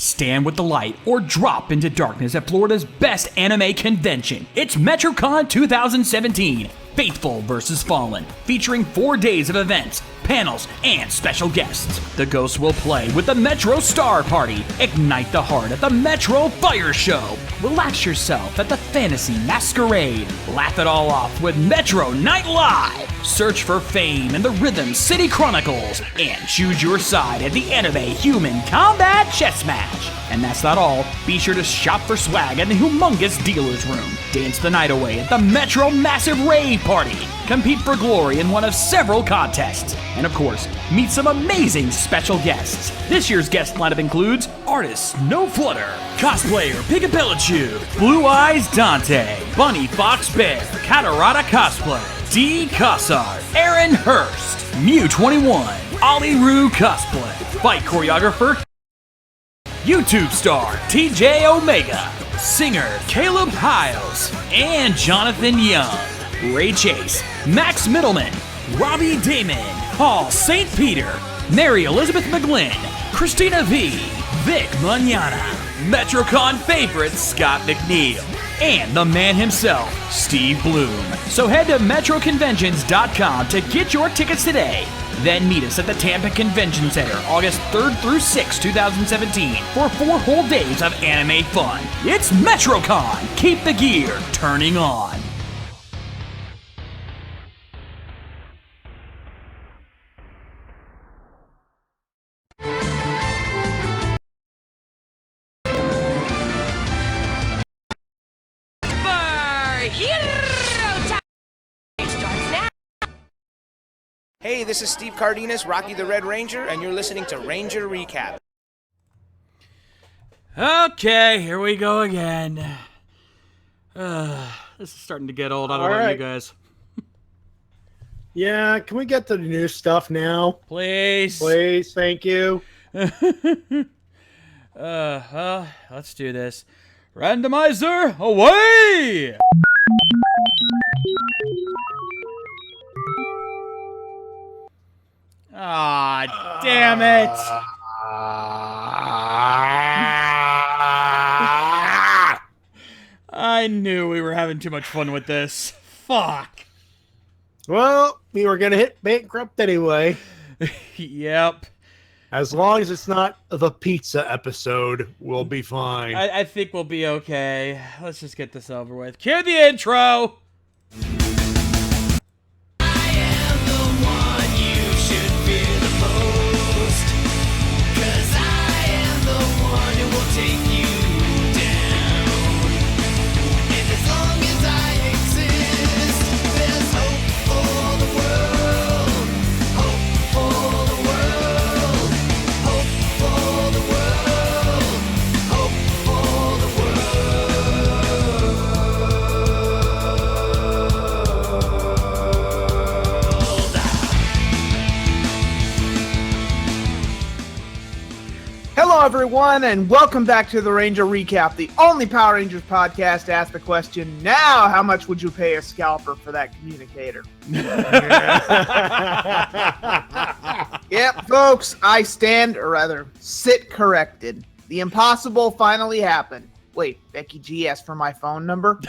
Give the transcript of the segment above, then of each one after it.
Stand with the light or drop into darkness at Florida's best anime convention. It's MetroCon 2017, Faithful vs. Fallen, featuring 4 days of events, panels, and special guests. The Ghosts will play with the Metro Star Party. Ignite the heart at the Metro Fire Show. Relax yourself at the Fantasy Masquerade. Laugh it all off with Metro Night Live. Search for fame in the Rhythm City Chronicles. And choose your side at the Anime Human Combat Chess Match. And that's not all. Be sure to shop for swag at the humongous dealer's room. Dance the night away at the Metro Massive Rave Party. Compete for glory in one of several contests. And of course, meet some amazing special guests. This year's guest lineup includes artist No Flutter, cosplayer Pikachu, Blue Eyes Dante, Bunny Fox Bear, Katarata Cosplay, D. Cossard, Aaron Hurst, Mew21, Ollie Roo Cosplay, fight choreographer YouTube star TJ Omega, singer Caleb Hiles, and Jonathan Young, Ray Chase, Max Middleman, Robbie Damon, Paul St. Peter, Mary Elizabeth McGlynn, Christina V, Vic Manana, MetroCon favorite Scott McNeil, and the man himself, Steve Bloom. So head to metroconventions.com to get your tickets today. Then meet us at the Tampa Convention Center, August 3rd through 6th, 2017, for 4 whole days of anime fun. It's MetroCon. Keep the gear turning on. Hey, this is Steve Cardenas, Rocky the Red Ranger, and you're listening to Ranger Recap. Okay, here we go again. This is starting to get old. I don't know about you guys. Yeah, can we get to the new stuff now? Please. Please, thank you. Let's do this. Randomizer, away! Ah, damn it! I knew we were having too much fun with this. Fuck. Well, we were going to hit bankrupt anyway. Yep. As long as it's not the pizza episode, we'll be fine. I think we'll be okay. Let's just get this over with. Cue the intro! Hello, everyone, and welcome back to the Ranger Recap, the only Power Rangers podcast to ask the question, now, how much would you pay a scalper for that communicator? Yep, folks, I stand, or rather, sit corrected. The impossible finally happened. Wait, Becky G asked for my phone number?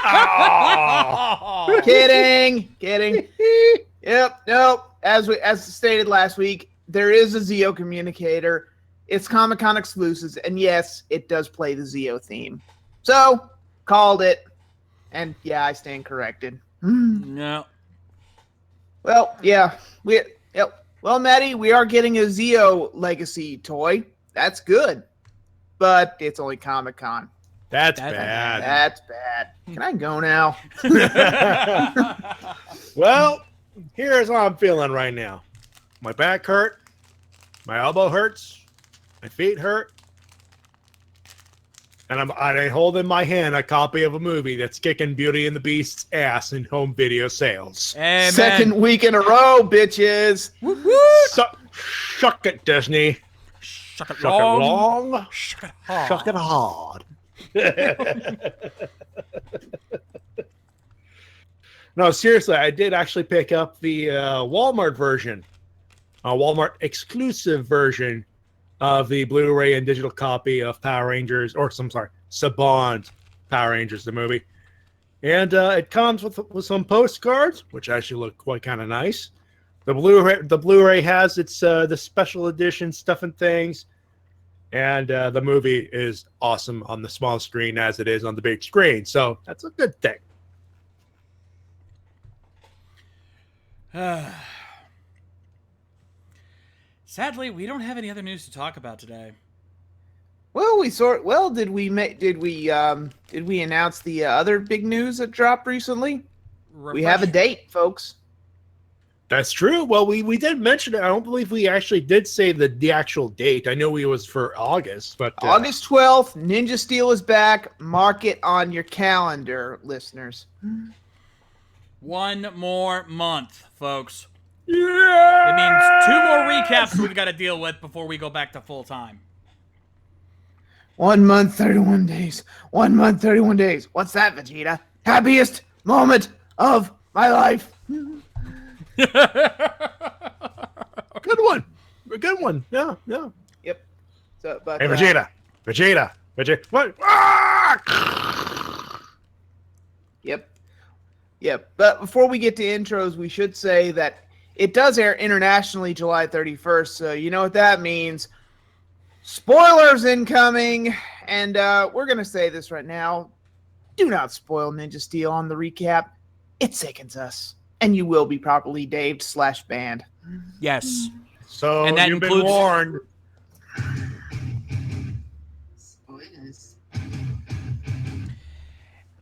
Oh. Kidding. Yep, nope. As stated last week, there is a Zeo communicator. It's Comic-Con exclusives, and yes, it does play the Zeo theme. So, called it, and yeah, I stand corrected. No. Well, yeah, well, Matty, we are getting a Zeo Legacy toy. That's good, but it's only Comic-Con. That's bad. That's bad. Can I go now? Well, here's how I'm feeling right now. My back hurt. My elbow hurts. My feet hurt, and I hold in my hand a copy of a movie that's kicking Beauty and the Beast's ass in home video sales. Amen. Second week in a row, bitches. Shuck it, Disney. Shuck it long. Shuck it hard. Shuck it hard. No, seriously, I did actually pick up the Walmart version, a Walmart exclusive version of the Blu-ray and digital copy of Power Rangers, Saban's Power Rangers, the movie. And it comes with some postcards, which actually look quite kind of nice. The Blu-ray has its the special edition stuff and things, and the movie is awesome on the small screen as it is on the big screen. So that's a good thing. Sadly, we don't have any other news to talk about today. Well, did we announce the other big news that dropped recently? We have a date, folks. That's true. Well, we did mention it. I don't believe we actually did say the actual date. I know it was for August, but August 12th, Ninja Steel is back. Mark it on your calendar, listeners. 1 more month, folks. yeah! It means 2 more recaps we've got to deal with before we go back to full time. 1 month, 31 days. 1 month, 31 days. What's that, Vegeta? Happiest moment of my life. Good one. A good one. Yeah. Yep. So, but Hey, Vegeta. What? Ah! Yep. But before we get to intros, we should say that it does air internationally July 31st. So you know what that means. Spoilers incoming. And we're going to say this right now. Do not spoil Ninja Steel on the recap. It sickens us. And you will be properly daved/banned. Yes. So And that you've been includes- warned. Spoilers.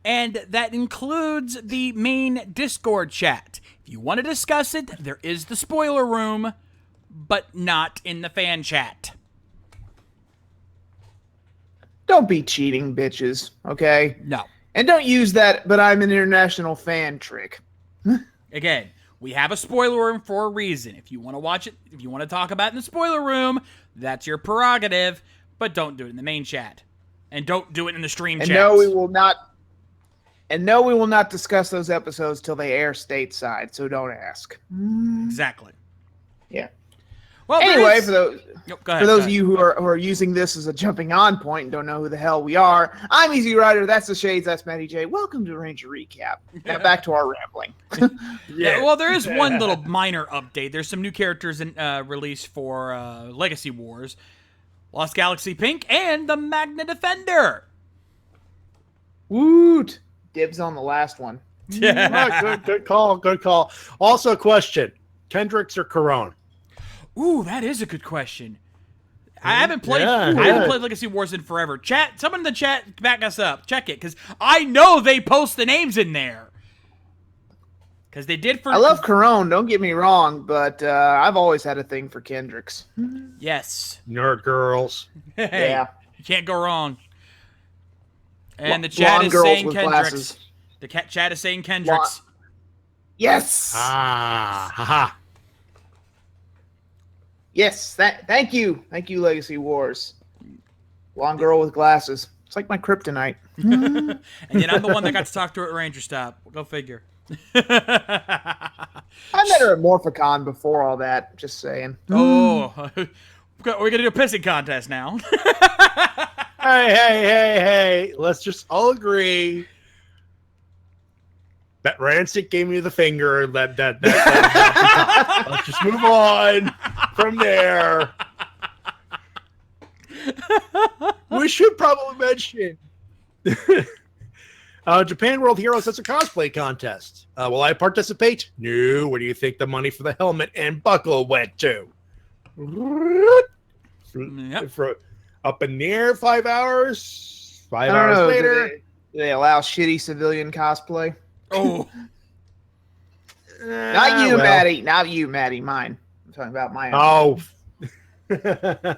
And that includes the main Discord chat. If you want to discuss it, there is the spoiler room, but not in the fan chat. Don't be cheating, bitches. Okay? No. And don't use that, but I'm an international fan trick. Again, we have a spoiler room for a reason. If you want to watch it, if you want to talk about it in the spoiler room, that's your prerogative, but don't do it in the main chat. And don't do it in the stream And chat. no, we will not. And no, we will not discuss those episodes till they air stateside. So don't ask. Exactly. Yeah. Well, there Anyway, is- for those Yep, go ahead, for go those of ahead. you who are using this as a jumping on point and don't know who the hell we are, I'm Easy Rider. That's the Shades. That's Matty Jay. Welcome to Ranger Recap. Now back to our rambling. Yeah, well, there is one little minor update. There's some new characters released for Legacy Wars. Lost Galaxy Pink and the Magna Defender. Woot! Dibs on the last one. Good call. Also, question: Kendricks or Corone? Ooh, that is a good question. I haven't played. Yeah, I haven't played Legacy Wars in forever. Chat, someone in the chat, back us up. Check it, because I know they post the names in there. Because they did for. I love Corone. Don't get me wrong, but I've always had a thing for Kendricks. Yes. Nerd girls. Hey, Yeah. you can't go wrong. And the Blonde chat is girls saying with Kendricks. glasses. The chat is saying Kendricks. Yes. Haha. Yes. Thank you, Legacy Wars. Blonde girl with glasses. It's like my kryptonite. And yet I'm the one that got to talk to her at Ranger Stop. Go figure. I met her at Morphicon before all that. Just saying. Oh, we're going to do a pissing contest now. Hey. Let's just all agree that Rancid gave me the finger. Let's just move on from there. We should probably mention Japan World Heroes has a cosplay contest. Will I participate? No. Where do you think the money for the helmet and buckle went to? Yep. For up in the air, 5 hours. 5 I don't hours know. later. Do they allow shitty civilian cosplay? Oh, Not you, well. Maddie. Not you, Maddie. Mine. I'm talking about my Oh. own.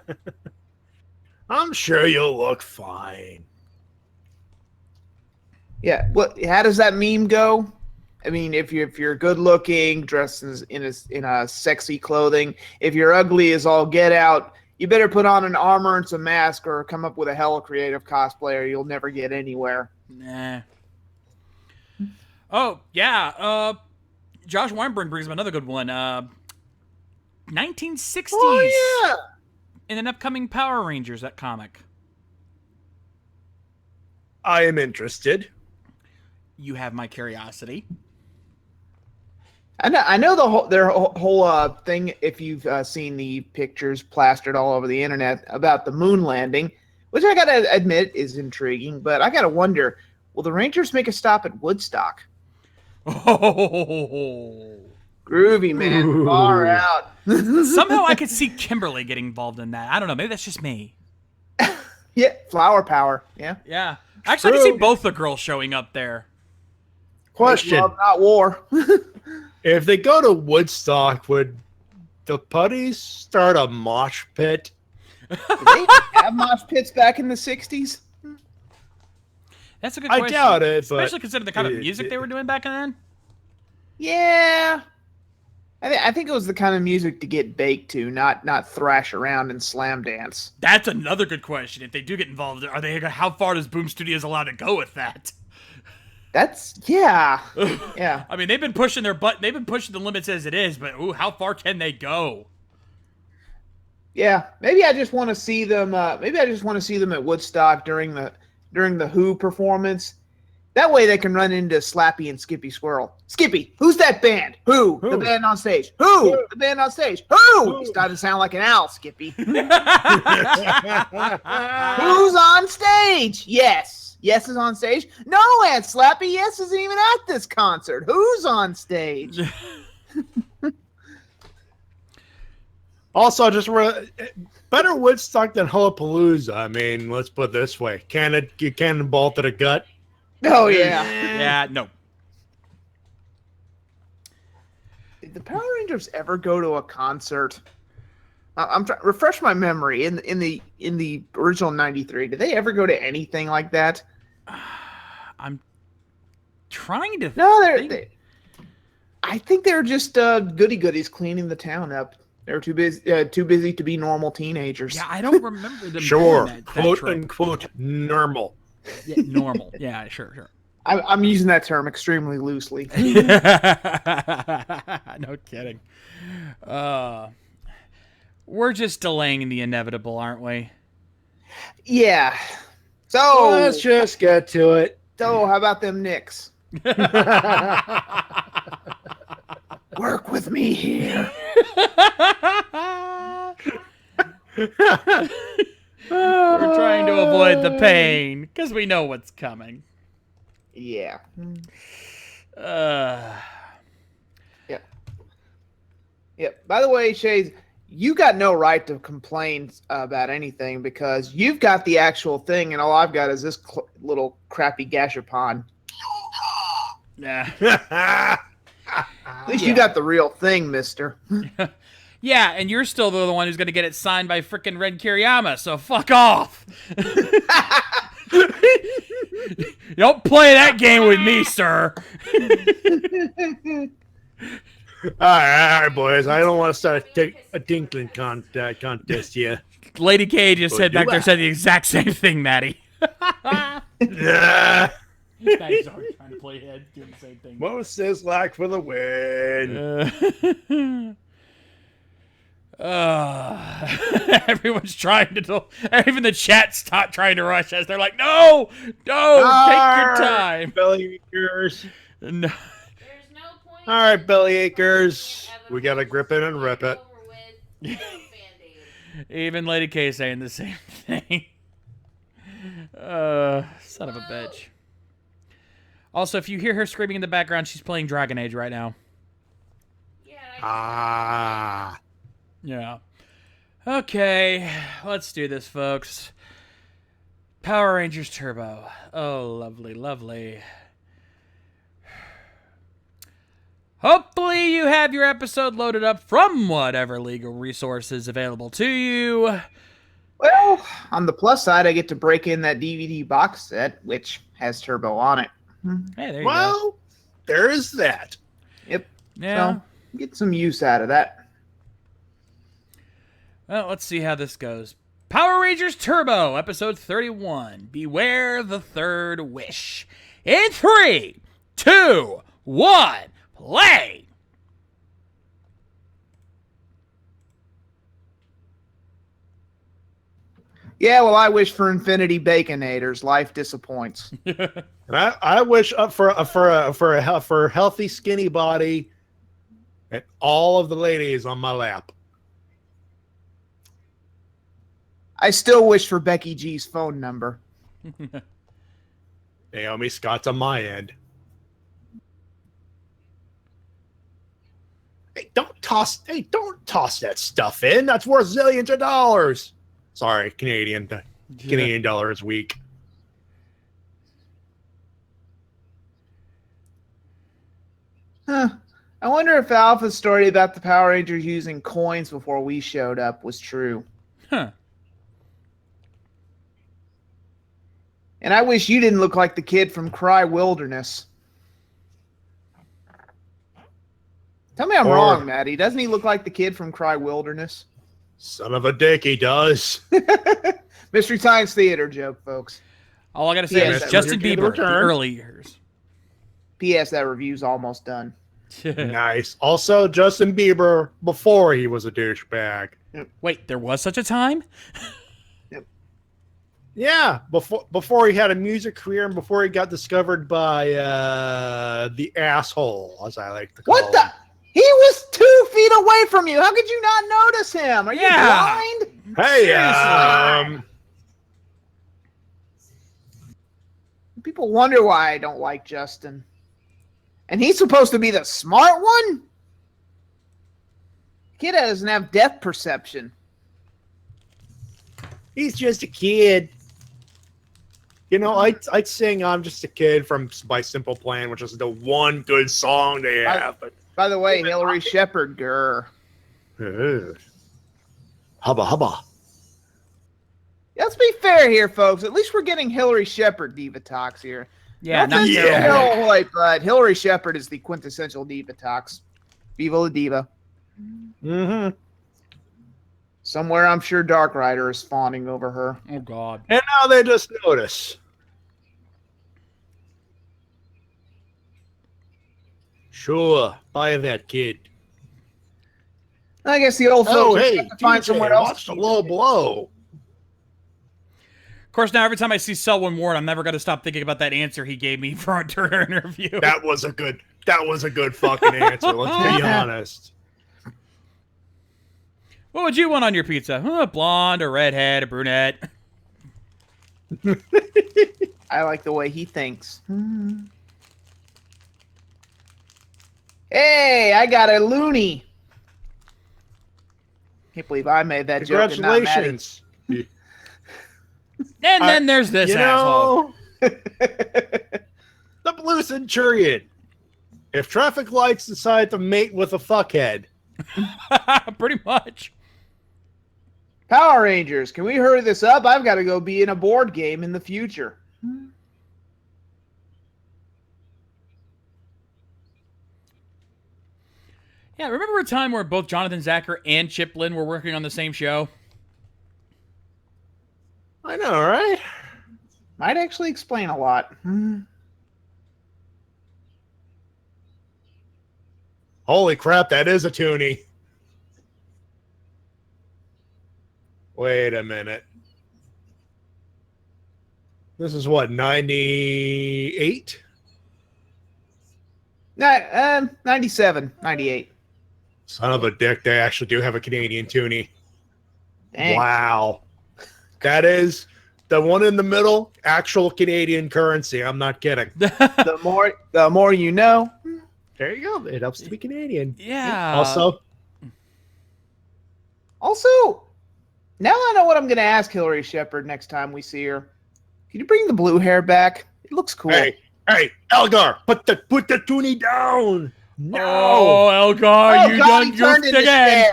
I'm sure you'll look fine. Yeah. How does that meme go? I mean, if you're good looking, dressed in a sexy clothing, if you're ugly as all get out, you better put on an armor and some mask, or come up with a hella creative cosplay, or you'll never get anywhere. nah. Oh, yeah. Josh Weinberg brings up another good one. 1960s. Oh in an upcoming Power Rangers that comic? I am interested. You have my curiosity. I know their whole thing. If you've seen the pictures plastered all over the internet about the moon landing, which I gotta admit is intriguing, but I gotta wonder: will the Rangers make a stop at Woodstock? Oh, Groovy, man, Ooh. far out. somehow I could see Kimberly getting involved in that. I don't know. Maybe that's just me. Yeah, flower power. Yeah. Yeah. Actually, I can see True. both the girls showing up there. Question: Love, not war. if they go to Woodstock, would the putties start a mosh pit? Did they have mosh pits back in the '60s? That's a good I question. doubt it, but Especially considering the kind of music they were doing back then. Yeah. I think it was the kind of music to get baked to, not thrash around and slam dance. That's another good question. If they do get involved, are they? How far does Boom Studios allowed to go with that? That's yeah. Yeah. I mean, they've been pushing their butt. They've been pushing the limits as it is, but ooh, how far can they go? Yeah. Maybe I just want to see them maybe I just want to see them at Woodstock during the Who performance. That way they can run into Slappy and Skippy Squirrel. Skippy, who's that band? Who? The band on stage. Who? The band on stage. Who? You starting to sound like an owl, Skippy. Who's on stage? Yes. Yes is on stage. No, Aunt Slappy. Yes isn't even at this concert. Who's on stage? Also, better Woodstock than Hullapalooza. I mean, let's put it this way: cannonball to the gut. Oh yeah. Yeah, no. Did the Power Rangers ever go to a concert? I'm trying refresh my memory. In the original '93, did they ever go to anything like that? I'm trying to. No, think. I think they're just goody goodies cleaning the town up. They're too busy to be normal teenagers. Yeah, I don't remember them. Sure, doing that quote trip. unquote normal. Yeah, normal. Yeah, sure. I'm using that term extremely loosely. No kidding. We're just delaying the inevitable, aren't we? Yeah. So Let's just get to it. So how about them Knicks? Work with me here. We're trying to avoid the pain because we know what's coming. Yeah. Yep. Yep. By the way, Shays, you got no right to complain about anything because you've got the actual thing, and all I've got is this little crappy Gashapon. Yeah. At least you got the real thing, mister. Yeah, and you're still the one who's going to get it signed by frickin' Red Kiriyama, so fuck off. You don't play that game with me, sir. All right, boys. I don't want to start a tinkling contest here. Lady K just said back there said the exact same thing, Matty. Yeah. Matty's already trying to play head, doing the same thing. Most is like for the win. Everyone's trying to. Even the chat stopped trying to rush us. They're like, no, take your time. Belly Acres. No. There's no point. All right, Belly Acres. We got to grip it and rip it. Even Lady K saying the same thing. Son of a bitch. Also, if you hear her screaming in the background, she's playing Dragon Age right now. Ah. Yeah. Okay, let's do this, folks. Power Rangers Turbo. Oh, lovely, lovely. Hopefully you have your episode loaded up from whatever legal resources available to you. Well, on the plus side, I get to break in that DVD box set, which has Turbo on it. Hey, there you go. Well, there is that. Yep. Yeah. So, get some use out of that. Well, let's see how this goes. Power Rangers Turbo, episode 31. Beware the Third Wish. In 3, 2, 1, play! Yeah, well, I wish for infinity baconators. Life disappoints. And I wish for a healthy, skinny body, and all of the ladies on my lap. I still wish for Becky G's phone number. Naomi Scott's on my end. Hey, don't toss that stuff in. That's worth zillions of dollars. Sorry, Canadian dollar is weak. Huh. I wonder if Alpha's story about the Power Rangers using coins before we showed up was true. Huh. And I wish you didn't look like the kid from Cry Wilderness. Tell me I'm wrong, Matty. Doesn't he look like the kid from Cry Wilderness? Son of a dick, he does. Mystery Science Theater joke, folks. All I gotta say is Justin Bieber, the early years. P.S. That review's almost done. Nice. Also, Justin Bieber before he was a douchebag. Wait, there was such a time? Yeah, before he had a music career and before he got discovered by the asshole, as I like to call him. What the? He was 2 feet away from you. How could you not notice him? Are you blind? Hey, People wonder why I don't like Justin. And he's supposed to be the smart one? Kid doesn't have depth perception. he's just a kid. You know, I'd sing "I'm Just a Kid" by Simple Plan, which is the one good song they have. By the way, Hillary Shepard, Hubba hubba. Let's be fair here, folks. At least we're getting Hillary Shepard diva talks here. Yeah, not but Hillary Shepard is the quintessential diva talks. Viva la diva. Mm-hmm. Somewhere, I'm sure Dark Rider is fawning over her. Oh God! And now they just notice. Sure, buy that kid. I guess the old folks have to find DJ, somewhere else. watch the low blow. Of course, now every time I see Selwyn Ward, I'm never going to stop thinking about that answer he gave me for our Turner interview. That was a good fucking answer. Let's be honest. What would you want on your pizza? A blonde, a redhead, a brunette? I like the way he thinks. Hey, I got a loony. Can't believe I made that joke. Congratulations. And then there's this asshole. The Blue Centurion. If traffic lights decide to mate with a fuckhead. Pretty much. Power Rangers, can we hurry this up? I've got to go be in a board game in the future. Yeah, remember a time where both Jonathan Zacher and Chip Lynn were working on the same show? I know, right? Might actually explain a lot. Holy crap, that is a toonie. Wait a minute. This is what, 98? 97, 98. Son of a dick, they actually do have a Canadian toonie. Dang. Wow. That is the one in the middle, actual Canadian currency. I'm not kidding. The more you know. There you go. It helps to be Canadian. Yeah. Also, now I know what I'm going to ask Hillary Shepard next time we see her. Can you bring the blue hair back? It looks cool. Hey, Elgar, put the toonie down. No. Oh, Elgar, you done goofed again.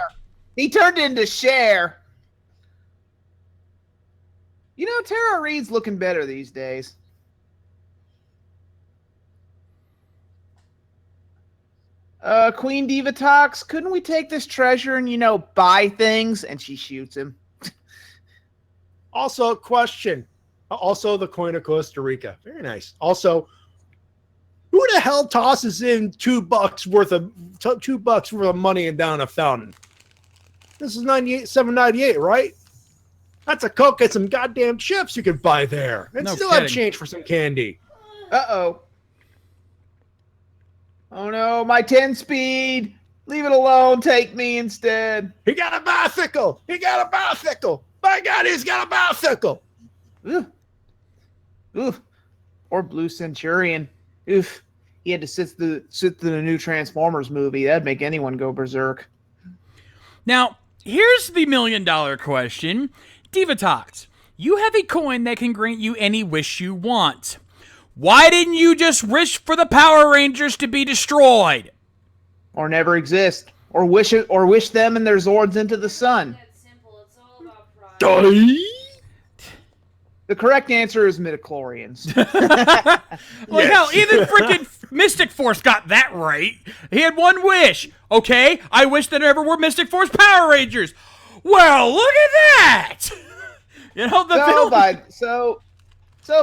He turned into Cher. You know, Tara Reid's looking better these days. Queen Diva talks. Couldn't we take this treasure and, buy things? And she shoots him. Also, question. Also, the coin of Costa Rica. Very nice. Also, who the hell tosses in $2 worth of money and down a fountain? This is $7.98, right? That's a Coke and some goddamn chips you can buy there. And No still have kidding. change for some candy. Uh-oh. Oh no, my 10-speed. Leave it alone. Take me instead. He got a bicycle. He got a bicycle. My God, he's got a bicycle. Oof. Oof. Or Blue Centurion. Oof. He had to sit through the new Transformers movie. That'd make anyone go berserk. Now, here's the $1 million question. Divatox, you have a coin that can grant you any wish you want. Why didn't you just wish for the Power Rangers to be destroyed? Or never exist. Or wish them and their Zords into the sun. It's simple. It's all about pride. The correct answer is midichlorians. Like hell, even freaking Mystic Force got that right. He had one wish. Okay, I wish there never were Mystic Force Power Rangers. Well, look at that. You know the villain. So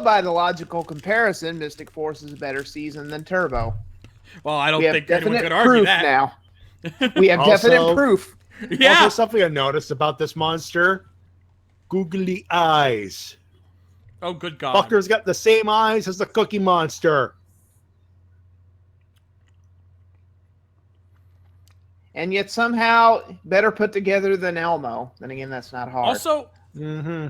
by the logical comparison, Mystic Force is a better season than Turbo. Well, I don't We have think anyone definite could argue proof that. now. We have Also- definite proof. Yeah. Also, something I noticed about this monster: googly eyes. Oh, good God. Fucker's got the same eyes as the Cookie Monster. And yet somehow better put together than Elmo. Then again, that's not hard. Also, Mm-hmm.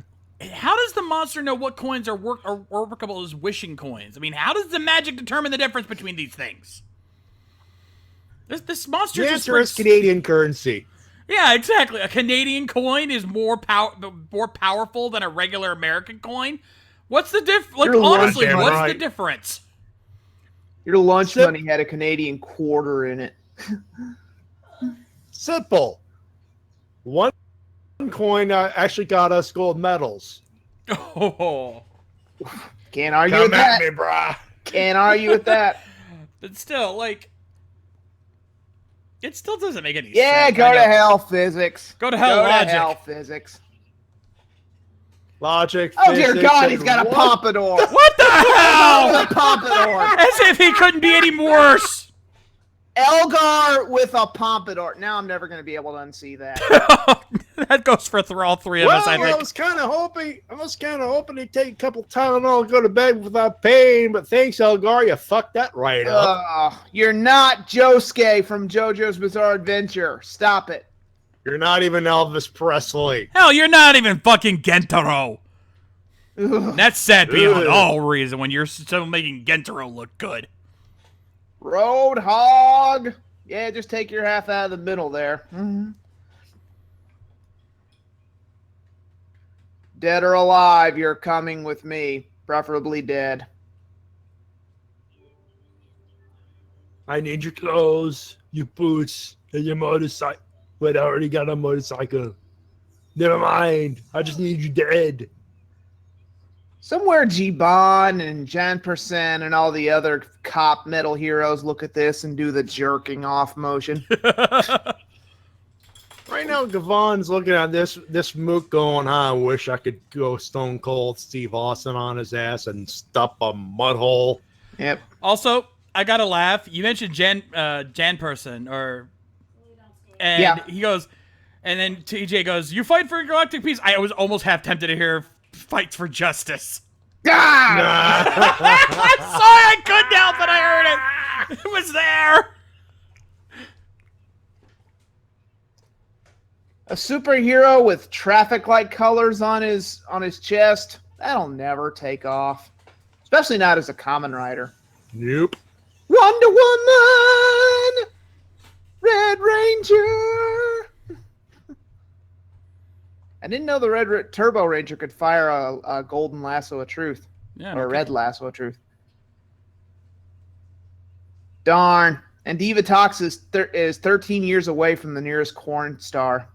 how does the monster know what coins are workable as wishing coins? I mean, how does the magic determine the difference between these things? This monster The just answer is brings- Canadian currency. Yeah, exactly. A Canadian coin is more powerful than a regular American coin. What's the difference? Like, You're honestly, goddamn what's the right. difference? Your lunch Sip. money had a Canadian quarter in it. Simple. One coin actually got us gold medals. Oh, Can't argue Come with at that. me, brah. Can't argue with that. but still, like, it still doesn't make any Yeah, sense. go I to know. hell, physics. Go to hell, Go logic. to hell, physics. Logic. Oh dear physics, God, and he's got a what? pompadour. What the hell? A pompadour. As if he couldn't be any worse. Elgar with a pompadour. Now I'm never going to be able to unsee that. That goes for all three of us, I I think. was kind of hoping he'd take a couple Tylenol and go to bed without pain, but thanks, Elgar, you fucked that right up. You're not Josuke from JoJo's Bizarre Adventure. Stop it. You're not even Elvis Presley. Hell, you're not even fucking Gentaro. Ugh. That's sad beyond Ugh. all reason when you're still making Gentaro look good. Roadhog. Yeah, just take your half out of the middle there. Mhm. Dead or alive, you're coming with me. Preferably dead. I need your clothes, your boots, and your motorcycle. But I already got a motorcycle. Never mind. I just need you dead. Somewhere Jiban and Jan Percent and all the other cop metal heroes look at this and do the jerking off motion. Right now, Gavon's looking at this mook going, I wish I could go Stone Cold Steve Austin on his ass and stuff a mud hole. Yep. Also, I gotta laugh. You mentioned Jan person, and Yeah. he goes, and then TJ goes, "You fight for galactic peace." I was almost half tempted to hear "fights for justice." Ah! I'm sorry, I couldn't help it. I heard it. It was there. A superhero with traffic light colors on his chest, that'll never take off. Especially not as a common rider. Nope. Wonder Woman! Red Ranger! I didn't know the Turbo Ranger could fire a golden lasso of truth. Yeah, Or a red lasso of truth. Darn. And Divatox is 13 years away from the nearest corn star.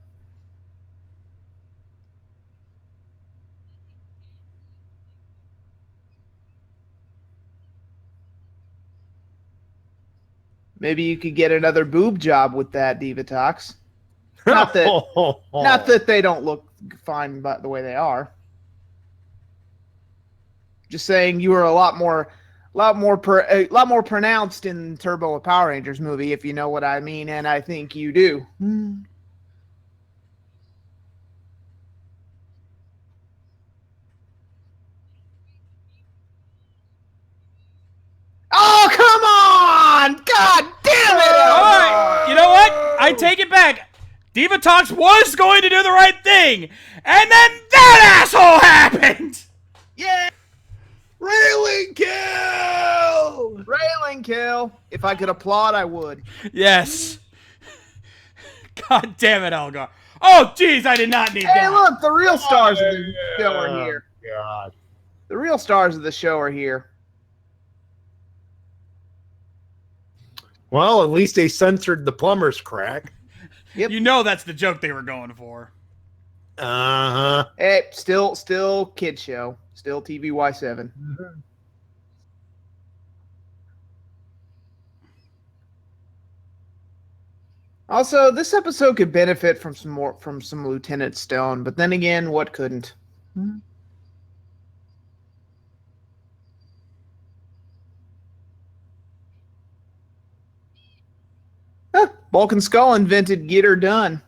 Maybe you could get another boob job with that, Divatox. Not that they don't look fine, but the way they are. Just saying, you were a lot more pronounced in Turbo Power Rangers movie, if you know what I mean, and I think you do. Divatox was going to do the right thing, and then that asshole happened! Yeah! Railing kill! Railing kill. If I could applaud, I would. Yes. God damn it, Elgar. Oh, jeez, I did not need Hey, that. look, the real stars of the show are here. God. The real stars of the show are here. Well, at least they censored the plumber's crack. Yep. You know that's the joke they were going for. Uh-huh. Hey, still kid show. Still TVY7. Also, this episode could benefit from some Lieutenant Stone, but then again, what couldn't? Huh, Bulk and Skull invented Get Her Done.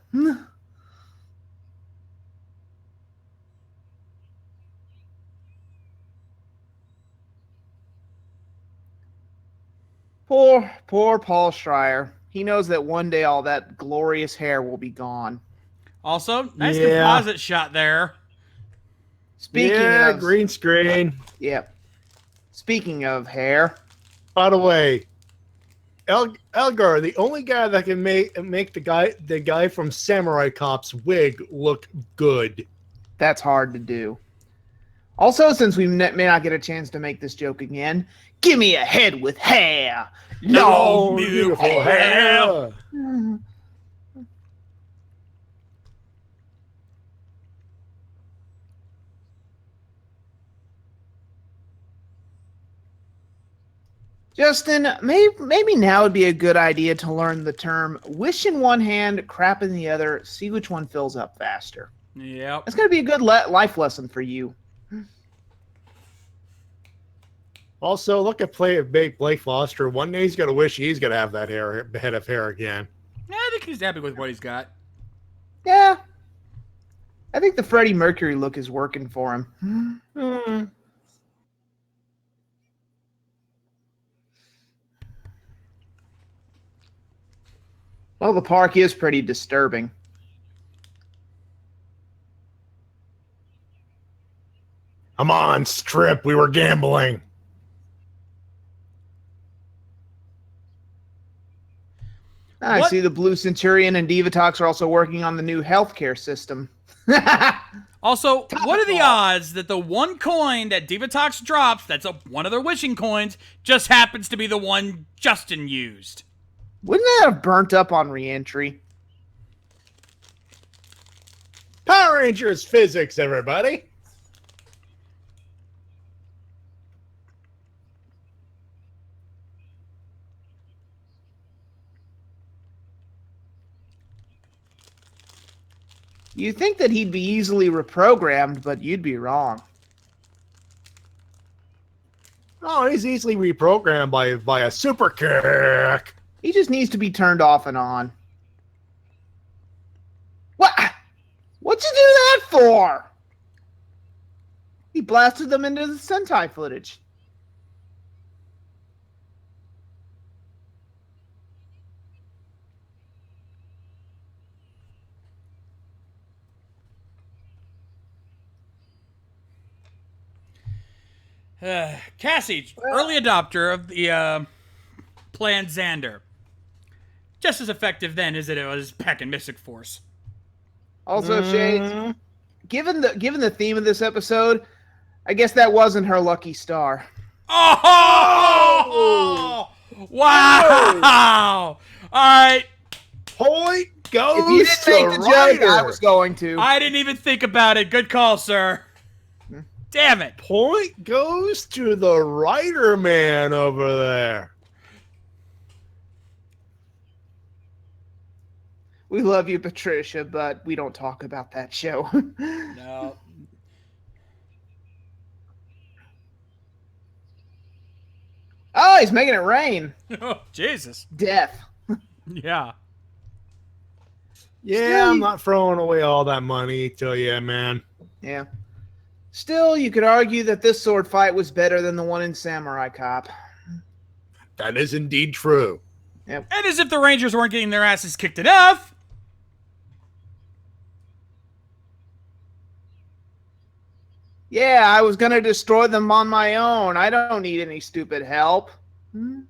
Poor Paul Schreier. He knows that one day all that glorious hair will be gone. Also, nice Yeah. composite shot there. Speaking of green screen. Yep. Speaking of hair, By the way, Elgar, the only guy that can make the guy from Samurai Cop's wig look good. that's hard to do. Also, since we may not get a chance to make this joke again, give me a head with hair. Long, beautiful hair. Justin, maybe now would be a good idea to learn the term wish in one hand, crap in the other, see which one fills up faster. Yep. That's going to be a good life lesson for you. Also, look at Blake Foster. One day he's gonna wish he's gonna have that head of hair again. Yeah, I think he's happy with what he's got. Yeah. I think the Freddie Mercury look is working for him. Well, the park is pretty disturbing. Come on, Strip. We were gambling. I What? see the Blue Centurion and Divatox are also working on the new healthcare system. Also, what are the odds that the one coin that Divatox drops, that's one of their wishing coins, just happens to be the one Justin used? Wouldn't that have burnt up on reentry? Power Rangers physics, everybody. You'd think that he'd be easily reprogrammed, but you'd be wrong. Oh, he's easily reprogrammed by a super kick. He just needs to be turned off and on. What? What'd you do that for? He blasted them into the Sentai footage. Cassie, early adopter of the planned Xander. Just as effective then as it was back in Mystic Force. Also, Shades, given the theme of this episode, I guess that wasn't her lucky star. Oh! Wow! All right. Point goes If you didn't to make the joke, Ryder. I was going to. I didn't even think about it. Good call, sir. Damn it. Point goes to the Ryder man over there. We love you, Patricia, but we don't talk about that show. No. Oh, he's making it rain. Oh, Jesus. Death. Yeah. Yeah, Still, I'm not throwing away all that money till you, man. Yeah. Still, you could argue that this sword fight was better than the one in Samurai Cop. That is indeed true. And as if the Rangers weren't getting their asses kicked enough, Yeah, I was going to destroy them on my own. I don't need any stupid help. Oh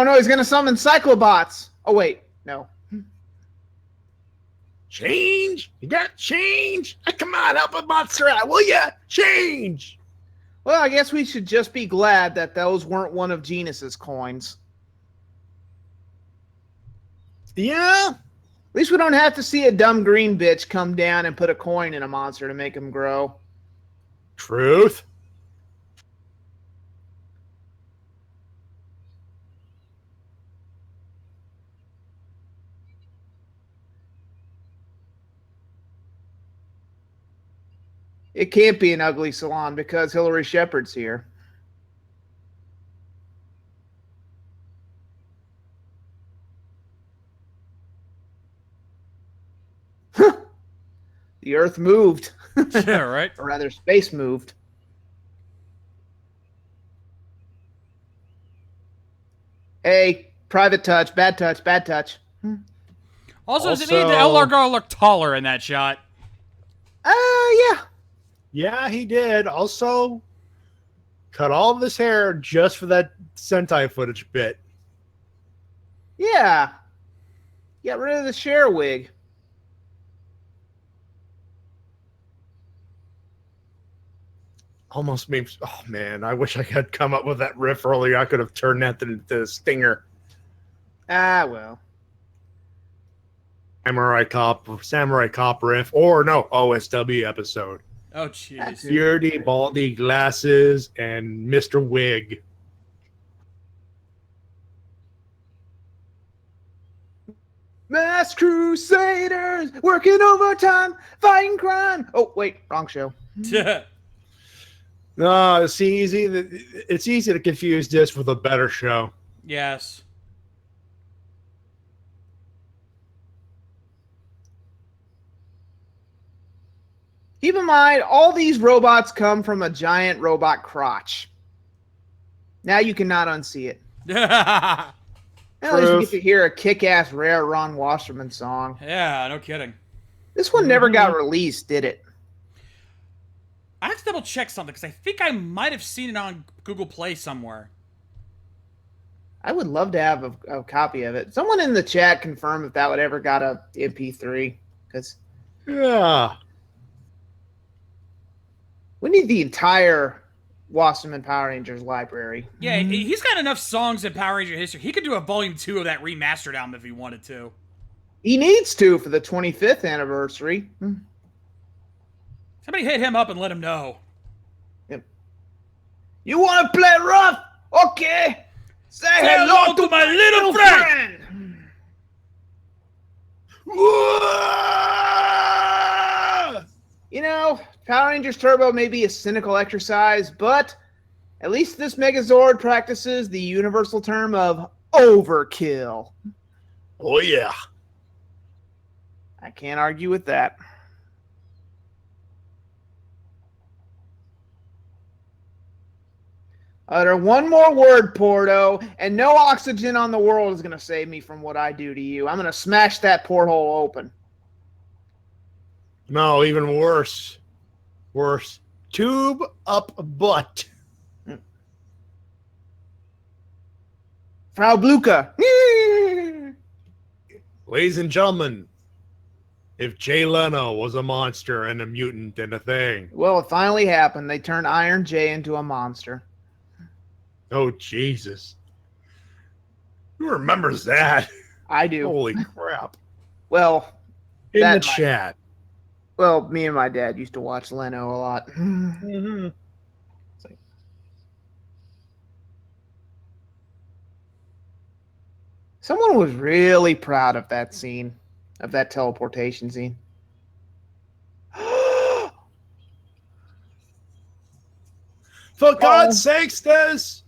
no, he's going to summon Cyclobots. Oh wait, no. Change? You got change? Come on, help a monster out, will ya? Change! Well, I guess we should just be glad that those weren't one of Genus's coins. Yeah? At least we don't have to see a dumb green bitch come down and put a coin in a monster to make him grow. Truth. It can't be an ugly salon because Hillary Shepard's here. The Earth moved. Yeah, right. Or rather, space moved. Hey, private touch, bad touch, bad touch. Also, does it mean the Ellargar look taller in that shot? Yeah. Yeah, he did. Also, cut all of his hair just for that Sentai footage bit. Yeah. Get rid of the Cher wig. Almost means, oh man, I wish I had come up with that riff earlier. I could have turned that into Stinger. Ah, well. Samurai Cop riff, or no, OSW episode. Oh, jeez. Beardy, baldy, glasses, and Mr. Wig. Mass Crusaders working overtime, fighting crime. Oh, wait, wrong show. No, it's easy to confuse this with a better show. Yes. Keep in mind, all these robots come from a giant robot crotch. Now you cannot unsee it. Yeah, At least we get to hear a kick-ass rare Ron Wasserman song. no kidding. This one never got released, did it? I have to double check something because I think I might have seen it on Google Play somewhere. I would love to have a copy of it. Someone in the chat confirm if that would ever got a MP3, because Yeah. we need the entire Wasserman Power Rangers library. Yeah, he's got enough songs in Power Ranger history. He could do a volume 2 of that remastered album if he wanted to. He needs to for the 25th anniversary. Somebody hit him up and let him know. Yep. You want to play rough? Okay. Say hello to my little friend. You know, Power Rangers Turbo may be a cynical exercise, but at least this Megazord practices the universal term of overkill. Oh, yeah. I can't argue with that. Utter one more word, Porto, and no oxygen on the world is going to save me from what I do to you. I'm going to smash that porthole open. No, even worse. Worse. Tube up butt. Frau Bluka. Ladies and gentlemen, if Jay Leno was a monster and a mutant and a thing. Well, it finally happened. They turned Iron Jay into a monster. Oh, Jesus. Who remembers that? I do. Holy crap. Well, In that the might- chat. Well, me and my dad used to watch Leno a lot. Mm-hmm. Someone was really proud of that scene, of that teleportation scene. For God's sakes, this.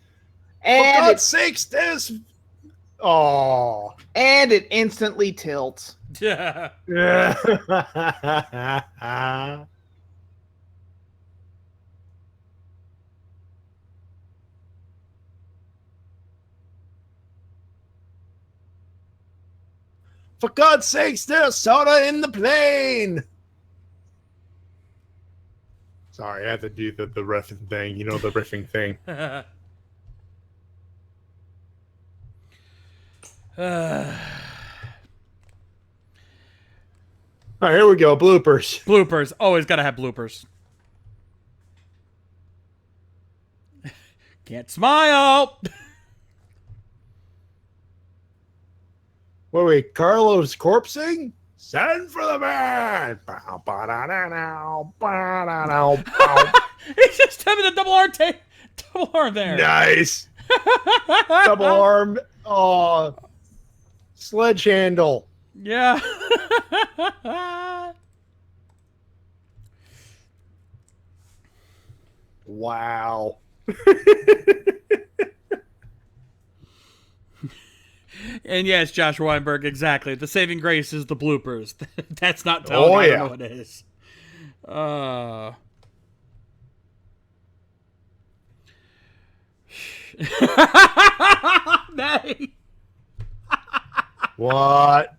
For And God's sakes, this. Oh. and it instantly tilts. Yeah. For God's sakes, there's soda in the plane. Sorry, I had to do the riffing thing. You know, the riffing thing. All right, here we go. Bloopers. Bloopers. Always gotta have bloopers. Can't smile. What are we? Carlos corpsing? Send for the man. He's just having a double arm there. Nice. Double arm. Oh, sledge handle. Yeah. Wow. And yes, Josh Weinberg, exactly. The saving grace is the bloopers. That's not telling I don't know what it is. Matty. What?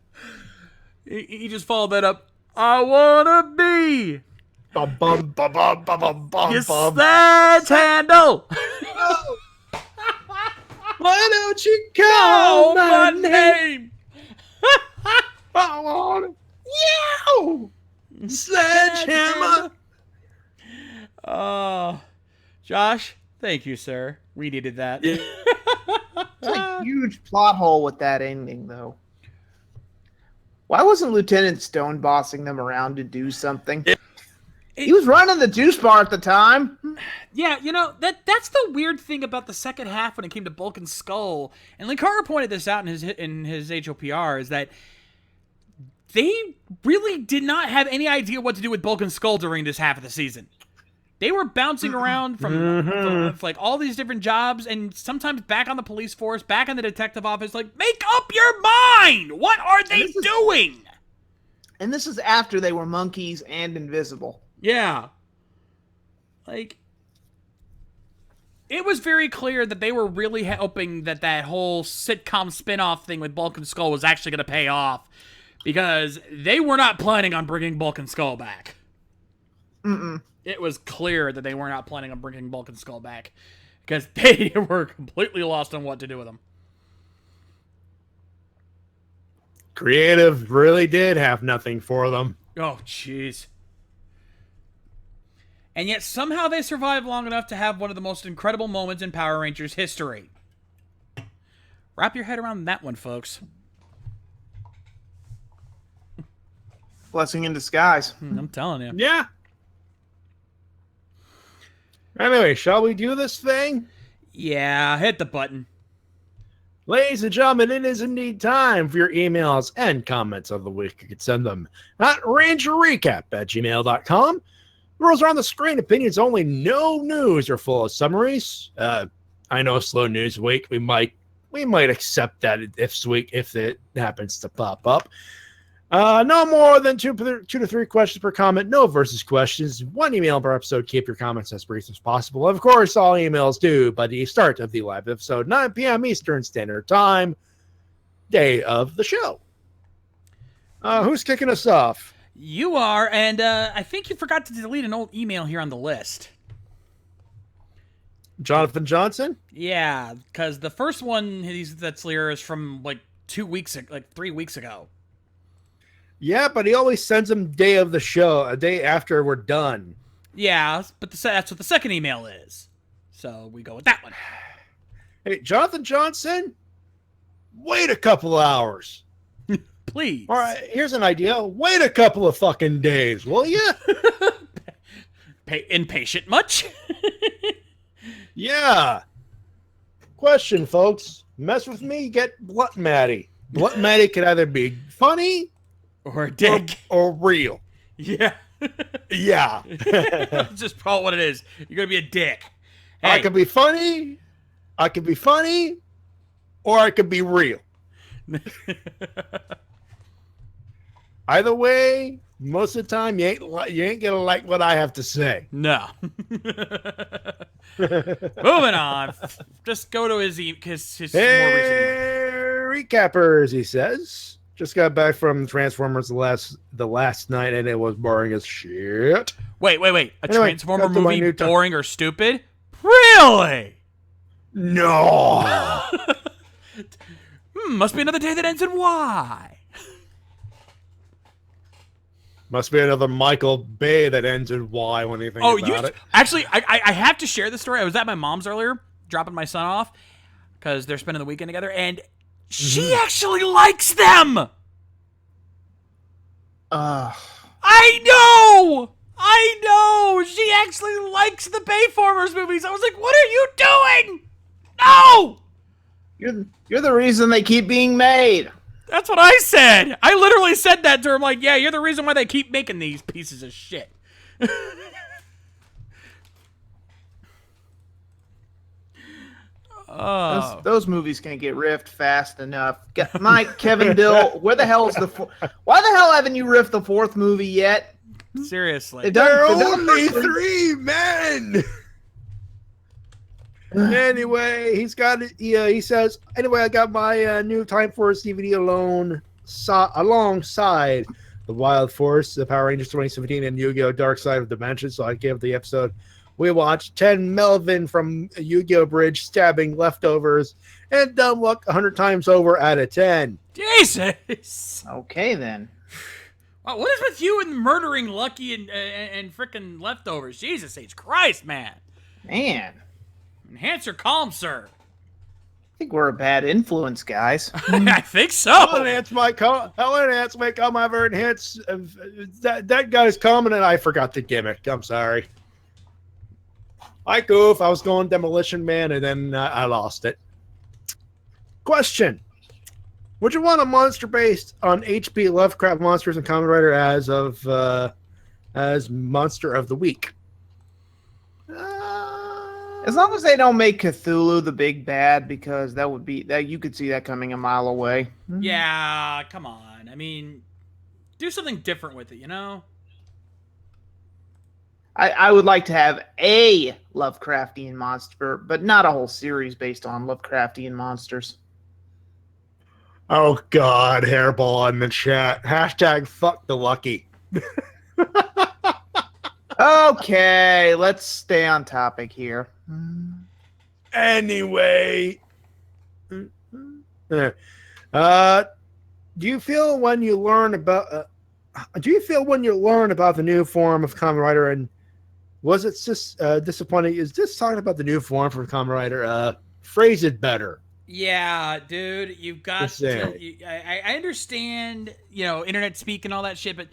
He just followed that up. I wanna be Bum, bum, bum, bum, bum, bum, bum, your bum. sledge handle. Why don't you call my name? I want you. Sledgehammer. Josh, thank you, sir. We needed that. It's a huge plot hole with that ending, though. Why wasn't Lieutenant Stone bossing them around to do something? He was running the juice bar at the time. Yeah, you know, that's the weird thing about the second half when it came to Bulk and Skull. And Linkara pointed this out in his HOPR, is that they really did not have any idea what to do with Bulk and Skull during this half of the season. They were bouncing around from like all these different jobs, and sometimes back on the police force, back in the detective office. Like, make up your mind! What are they doing? And this is after they were monkeys and invisible. Yeah. Like, it was very clear that they were really hoping that that whole sitcom spinoff thing with Bulk and Skull was actually going to pay off, because they were not planning on bringing Bulk and Skull back. It was clear that they were not planning on bringing Bulk and Skull back, because they were completely lost on what to do with them. Creative really did have nothing for them. Oh, jeez. And yet somehow they survived long enough to have one of the most incredible moments in Power Rangers history. Wrap your head around that one, folks. Blessing in disguise. I'm telling you. Yeah. Anyway, shall we do this thing? Yeah, hit the button. Ladies and gentlemen, it is indeed time for your emails and comments of the week. You can send them at rangerrecap@gmail.com. Rules are on the screen. Opinions only. No news or full of summaries. I know slow news week. We might accept that if it happens to pop up. No more than two to three questions per comment. No versus questions. One email per episode. Keep your comments as brief as possible. Of course, all emails due by the start of the live episode, 9 p.m. Eastern Standard Time, day of the show. Who's kicking us off? You are, and I think you forgot to delete an old email here on the list. Jonathan Johnson? Yeah, because the first one that's here is from like 3 weeks ago. Yeah, but he always sends them day of the show, a day after we're done. Yeah, but that's what the second email is. So we go with that one. Hey, Jonathan Johnson, wait a couple hours. Please. All right, here's an idea. Wait a couple of fucking days, will you? Impatient much? Yeah. Question, folks. Mess with me, get Blunt Matty. Blunt Matty could either be funny Or a dick. or real. Yeah. Yeah. That's just probably what it is. You're going to be a dick. Hey. I could be funny, or I could be real. Either way, most of the time you ain't gonna like what I have to say. No. Moving on. Just go to his more recent email. Recappers, he says. Just got back from Transformers the last night, and it was boring as shit. Wait. A Anyway, Transformer got to my movie new boring or stupid? Really? No. Must be another day that ends in Y. Must be another Michael Bay that ends in Y when you think about it. Actually, I have to share this story. I was at my mom's earlier, dropping my son off, because they're spending the weekend together, and she actually likes them. I know. She actually likes the Bayformers movies. I was like, what are you doing? No. You're the reason they keep being made. That's what I said. I literally said that to her. I'm like, yeah, you're the reason why they keep making these pieces of shit. Those movies can't get riffed fast enough. Mike, Kevin Dill, why the hell haven't you riffed the fourth movie yet? Seriously. There are only 3 men. Anyway, he says, anyway, I got my new Time Force DVD alongside the Wild Force, the Power Rangers 2017, and Yu-Gi-Oh! Dark Side of Dimension. So I gave the episode we watched 10 Melvin from Yu-Gi-Oh! Bridge stabbing leftovers and dumb luck 100 times over out of 10. Jesus. Okay, then. Wow, what is with you and murdering Lucky and frickin' leftovers? Jesus H. Christ, man. Man. Enhance your calm, sir. I think we're a bad influence, guys. I think so. I'll enhance my calm ever enhance. That guy's coming, and I forgot the gimmick. I'm sorry. I goof. I was going Demolition Man, and then I lost it. Question. Would you want a monster based on H.P. Lovecraft monsters and Kamen Rider as Monster of the Week? As long as they don't make Cthulhu the big bad, because that you could see that coming a mile away. Yeah, come on. I mean, do something different with it, you know? I would like to have a Lovecraftian monster, but not a whole series based on Lovecraftian monsters. Oh, God. Hairball in the chat. Hashtag fuck the lucky. Okay, let's stay on topic here. Anyway. Do you feel when you learn about the new form of Kamen Rider, and was it just disappointing? Is this talking about the new form for Kamen Rider? Phrase it better. Yeah, dude, you've got to. I understand, internet speak and all that shit, but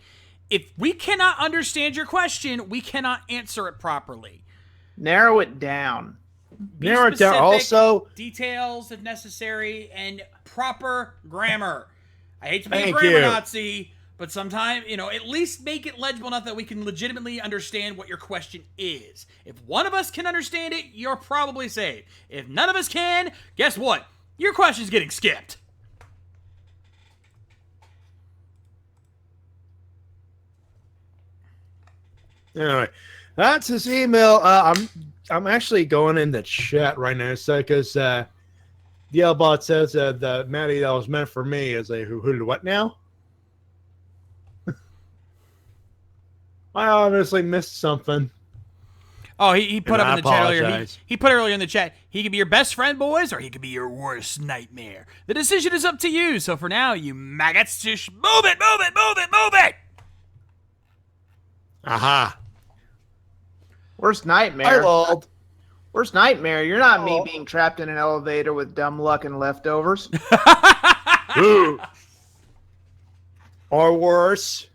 if we cannot understand your question, we cannot answer it properly. Narrow it down. Narrow it down. Also, details if necessary, and proper grammar. I hate to be a grammar Nazi, but sometimes, at least make it legible enough that we can legitimately understand what your question is. If one of us can understand it, you're probably safe. If none of us can, guess what? Your question's getting skipped. Anyway, that's his email. I'm actually going in the chat right now, so because the L-Bot says the Matty that was meant for me is a who what now? I obviously missed something. Oh, he put up in the chat earlier. He put earlier in the chat, he could be your best friend, boys, or he could be your worst nightmare. The decision is up to you. So for now, you maggots, just move it. Aha. Worst nightmare. Worst nightmare. You're not me Oh. being trapped in an elevator with dumb luck and leftovers. Or worse,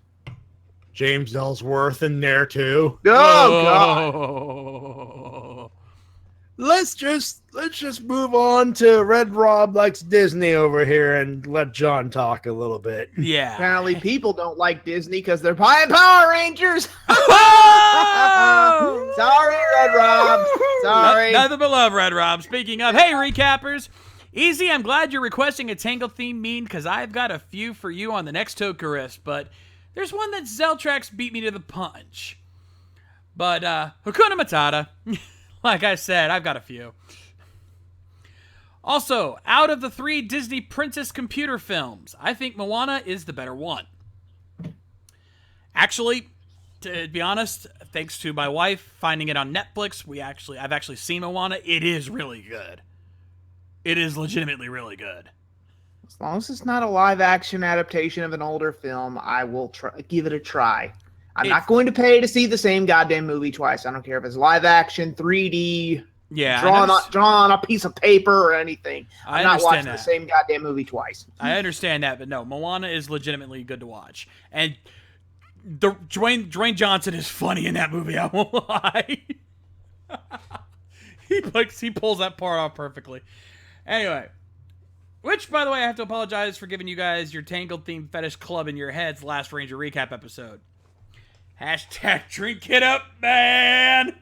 James Ellsworth in there too. Oh God. Oh. Let's just move on to Red Rob likes Disney over here and let John talk a little bit. Yeah. Apparently, people don't like Disney because they're buying Power Rangers. Oh! Sorry, Red Rob. Sorry. Nothing but love, Red Rob. Speaking of, hey, recappers. Easy, I'm glad you're requesting a Tangle theme mean because I've got a few for you on the next Tokurist, but there's one that Zeltrax beat me to the punch. But, Hakuna Matata. Like I said, I've got a few. Also, out of the 3 Disney princess computer films, I think Moana is the better one. Actually, to be honest, thanks to my wife finding it on Netflix, I've actually seen Moana. It is really good. It is legitimately really good. As long as it's not a live-action adaptation of an older film, I will give it a try. I'm not going to pay to see the same goddamn movie twice. I don't care if it's live-action, 3D, drawn on a piece of paper or anything. I'm not watching the same goddamn movie twice. I understand that, but no, Moana is legitimately good to watch. And Dwayne Johnson is funny in that movie, I won't lie. he pulls that part off perfectly. Anyway, which, by the way, I have to apologize for giving you guys your Tangled themed fetish club in your heads last Ranger recap episode. Hashtag drink it up, man.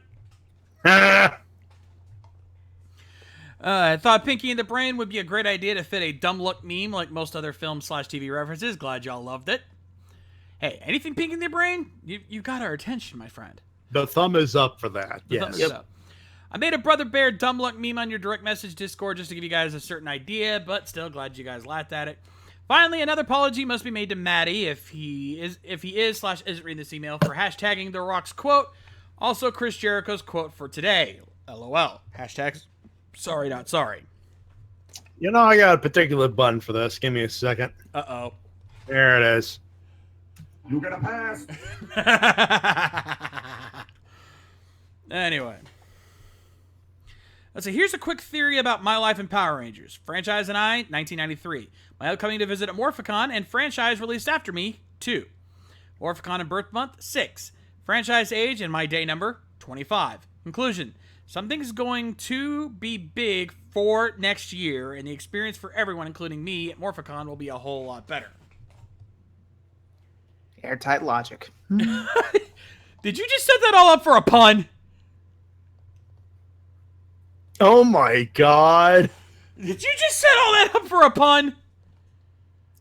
I thought Pinky and the Brain would be a great idea to fit a dumb look meme like most other film/TV references. Glad y'all loved it. Hey, anything Pinky and the Brain? You got our attention, my friend. The thumb is up for that. Yes. I made a Brother Bear dumb luck meme on your direct message Discord just to give you guys a certain idea, but still glad you guys laughed at it. Finally, another apology must be made to Matty if he is/isn't reading this email for hashtagging The Rock's quote. Also, Chris Jericho's quote for today. LOL. Hashtags sorry not sorry. You know, I got a particular button for this. Give me a second. Uh-oh. There it is. You get a pass. Anyway. Let's see. Here's a quick theory about my life in Power Rangers. Franchise and I, 1993. My upcoming to visit at Morphicon, and franchise released after me, 2. Morphicon and birth month, 6. Franchise age and my day number, 25. Conclusion. Something's going to be big for next year, and the experience for everyone, including me, at Morphicon will be a whole lot better. Airtight logic. Did you just set that all up for a pun? Oh my god. Did you just set all that up for a pun?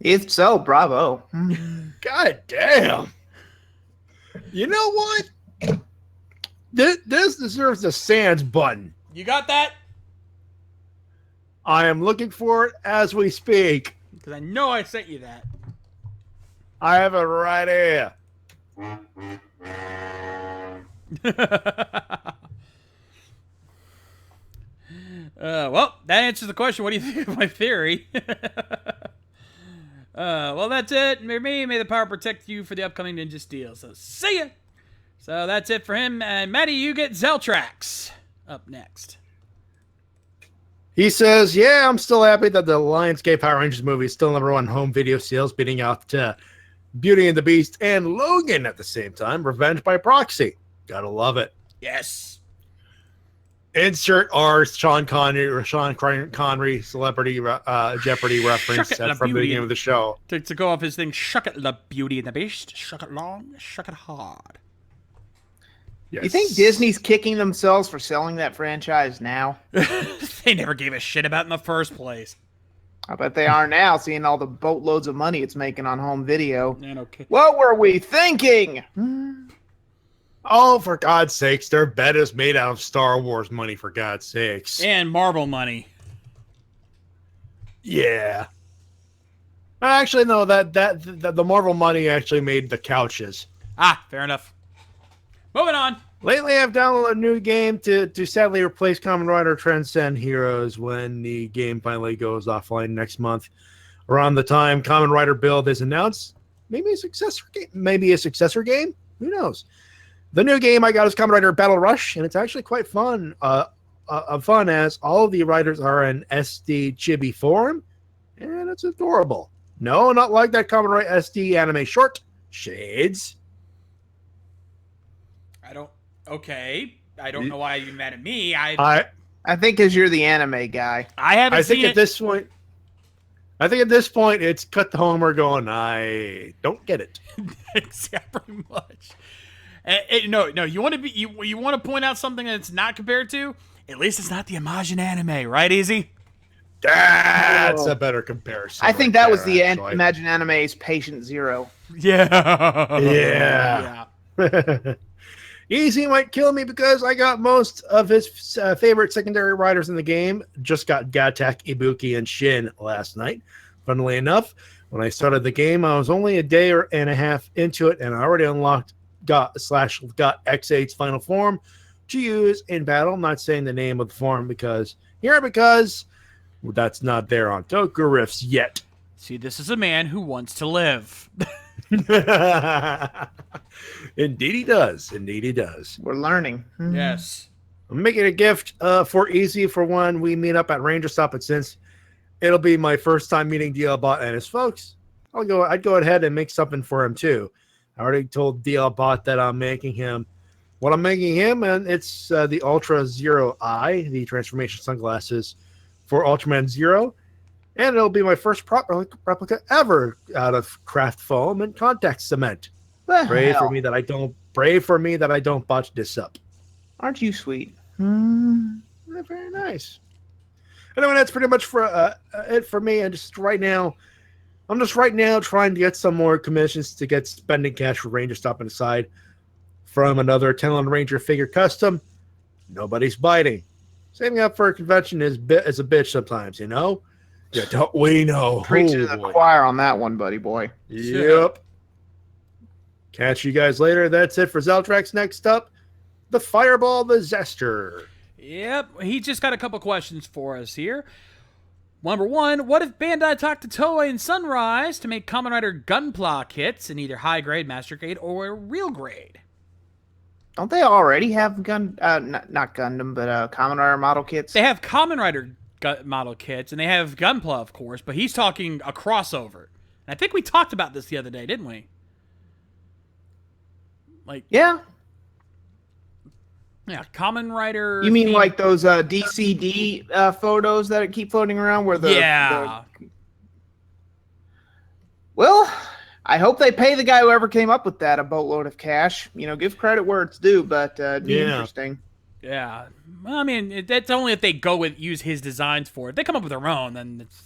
If so, bravo. God damn. You know what? This deserves a Sans button. You got that? I am looking for it as we speak. Because I know I sent you that. I have it right here. Well, that answers the question. What do you think of my theory? Well, that's it. May the power protect you for the upcoming Ninja Steel. So, see ya! So, that's it for him. And, Matty, you get Zeltrax up next. He says, yeah, I'm still happy that the Lionsgate Power Rangers movie is still #1 home video sales, beating out Beauty and the Beast and Logan at the same time. Revenge by proxy. Gotta love it. Yes. Insert our Sean Connery celebrity Jeopardy reference from the beginning of the show. To go off his thing, shuck it, the Beauty and the Beast. Shuck it long, shuck it hard. Yes. You think Disney's kicking themselves for selling that franchise now? They never gave a shit about it in the first place. I bet they are now, seeing all the boatloads of money it's making on home video. Man, okay. What were we thinking? Oh, for God's sakes, their bed is made out of Star Wars money, for God's sakes. And Marvel money. Yeah. Actually, no, the Marvel money actually made the couches. Ah, fair enough. Moving on. Lately, I've downloaded a new game to sadly replace Kamen Rider Transcend Heroes when the game finally goes offline next month. Around the time Kamen Rider Build is announced, maybe a successor game. Who knows? The new game I got is Kamen Rider Battle Rush, and it's actually quite fun. Fun as all of the riders are in SD chibi form, and it's adorable. No, not like that Kamen Rider SD anime short. Shades. I don't know why you're mad at me. I think because you're the anime guy. I haven't seen it. I think at this point, it's cut the homer going, I don't get it. Yeah, pretty much. No, you want to be you want to point out something that it's not compared to? At least it's not the Imagine anime, right, Easy? That's a better comparison. I think that was the Imagine Anime's Patient Zero. Yeah. Easy might kill me because I got most of his favorite secondary riders in the game. Just got Gattack, Ibuki, and Shin last night. Funnily enough, when I started the game, I was only a day and a half into it, and I already unlocked got X8's final form to use in battle. I'm not saying the name of the form because that's not there on Toku Riffs yet. See, this is a man who wants to live. Indeed he does. Indeed he does. We're learning. Yes. I'm making a gift for Easy for when we meet up at Ranger Stop. And since it'll be my first time meeting DL Bot and his folks, I'd go ahead and make something for him too. I already told DL Bot that I'm making him what I'm making him, and it's the Ultra Zero Eye, the transformation sunglasses for Ultraman Zero. And it'll be my first replica ever out of craft foam and contact cement. Pray for me that I don't botch this up. Aren't you sweet? Very nice. Anyway, that's pretty much for it for me. I'm just right now trying to get some more commissions to get spending cash for Ranger Stopping aside from another Tenlin Ranger figure custom. Nobody's biting. Saving up for a convention is a bitch sometimes, you know? Yeah, don't we know? Preaching to the choir on that one, buddy boy. Yep. Catch you guys later. That's it for Zeltrax. Next up, the Fireball the Zester. Yep, he just got a couple questions for us here. Number one, what if Bandai talked to Toei and Sunrise to make Kamen Rider Gunpla kits in either high grade, master grade, or real grade? Don't they already have not Gundam, but Kamen Rider model kits? They have Kamen Rider model kits, and they have Gunpla, of course, but he's talking a crossover. And I think we talked about this the other day, didn't we? Yeah, Kamen Rider. You mean like those DCD photos that keep floating around where Well, I hope they pay the guy whoever came up with that a boatload of cash. You know, give credit where it's due, but interesting. Yeah. Well, I mean, that's only if they use his designs for it. If they come up with their own, then it's,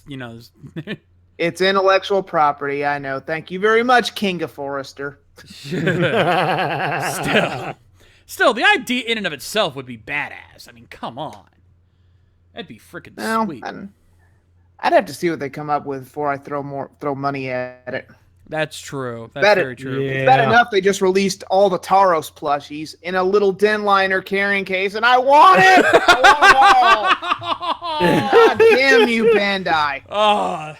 It's intellectual property, I know. Thank you very much, King of Forrester. Still, the idea in and of itself would be badass. I mean, come on. That'd be freaking sweet. I'd have to see what they come up with before I throw money at it. That's true. That's very true. Yeah. It's bad enough they just released all the Taros plushies in a little den liner carrying case, and I want it! I want them all! God damn you, Bandai. Oh.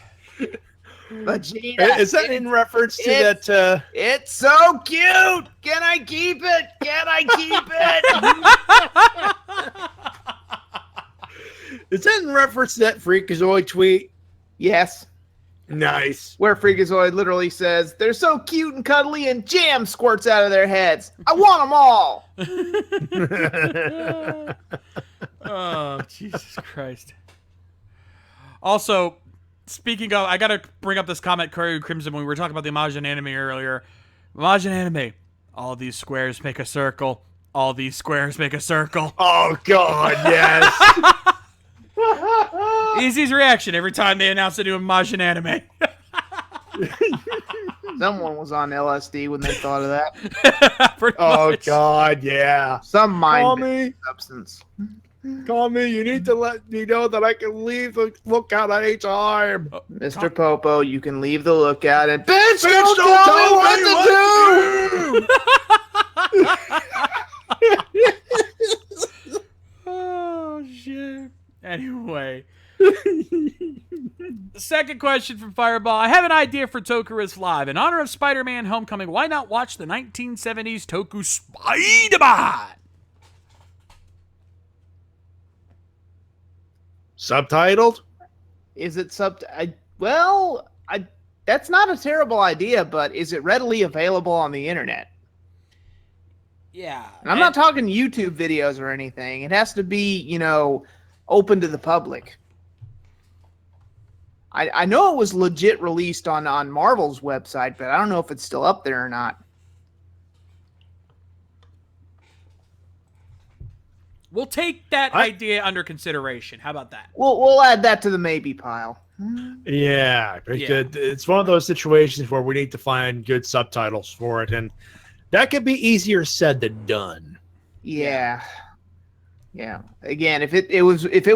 Vegeta, Is that in reference to that? It's so cute! Can I keep it? Can I keep it? Is that in reference to that Freakazoid tweet? Yes. Nice. Where Freakazoid literally says, they're so cute and cuddly and jam squirts out of their heads. I want them all! Oh, Jesus Christ. Also, speaking of, I gotta bring up this comment, Curry Crimson, when we were talking about the Imagine anime earlier. Imagine anime. All these squares make a circle. All these squares make a circle. Oh, God, yes. Easy's reaction every time they announce a new Imagine anime. Someone was on LSD when they thought of that. Pretty Oh, much. God, yeah. Some Call mind me. substance. Call me. You need to let me know that I can leave the lookout at any time. Mr. Popo, you can leave the lookout and bitch, Don't don't tell me what to do! Oh, shit. Anyway. The second question from Fireball. I have an idea for Tokuris Live. In honor of Spider-Man Homecoming, why not watch the 1970s Toku Spider-Man? Subtitled? Is it that's not a terrible idea, but is it readily available on the internet? Yeah. And I'm not talking YouTube videos or anything. It has to be, open to the public. I know it was legit released on Marvel's website, but I don't know if it's still up there or not. We'll take that idea under consideration. How about that? We'll add that to the maybe pile. Yeah. It's one of those situations where we need to find good subtitles for it, and that could be easier said than done. Yeah. Yeah. Again, if it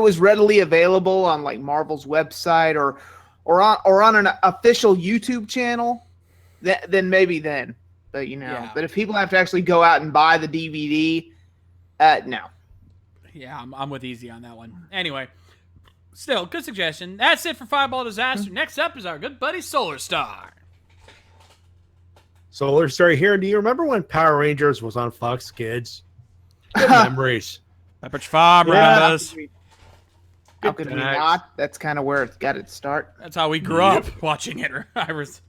was readily available on like Marvel's website or on an official YouTube channel, then maybe then. But Yeah. but if people have to actually go out and buy the DVD, no. Yeah, I'm with Easy on that one. Anyway, still, good suggestion. That's it for Fireball Disaster. Next up is our good buddy Solar Star. Solar Star here. Do you remember when Power Rangers was on Fox Kids? Good memories. Pepperidge Farm Yeah. remembers. How could we times. not? That's kind of where it got its start. That's how we grew up watching it, Iris.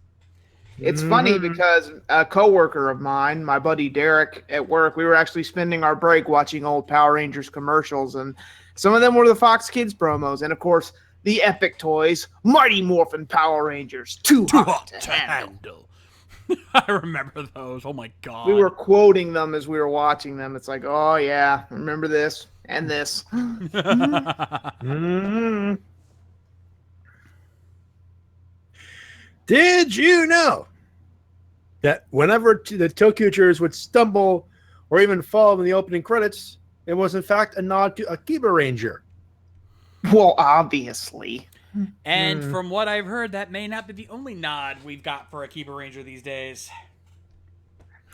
It's funny because a coworker of mine, my buddy Derek at work, we were actually spending our break watching old Power Rangers commercials, and some of them were the Fox Kids promos, and of course the epic toys, Mighty Morphin Power Rangers, too hot to handle. I remember those. Oh my god. We were quoting them as we were watching them. It's like, oh yeah, remember this and this. Mhm. Did you know that whenever the Tokyuchers would stumble or even fall in the opening credits, it was in fact a nod to Akiba Ranger? Well, obviously. And from what I've heard, that may not be the only nod we've got for Akiba Ranger these days.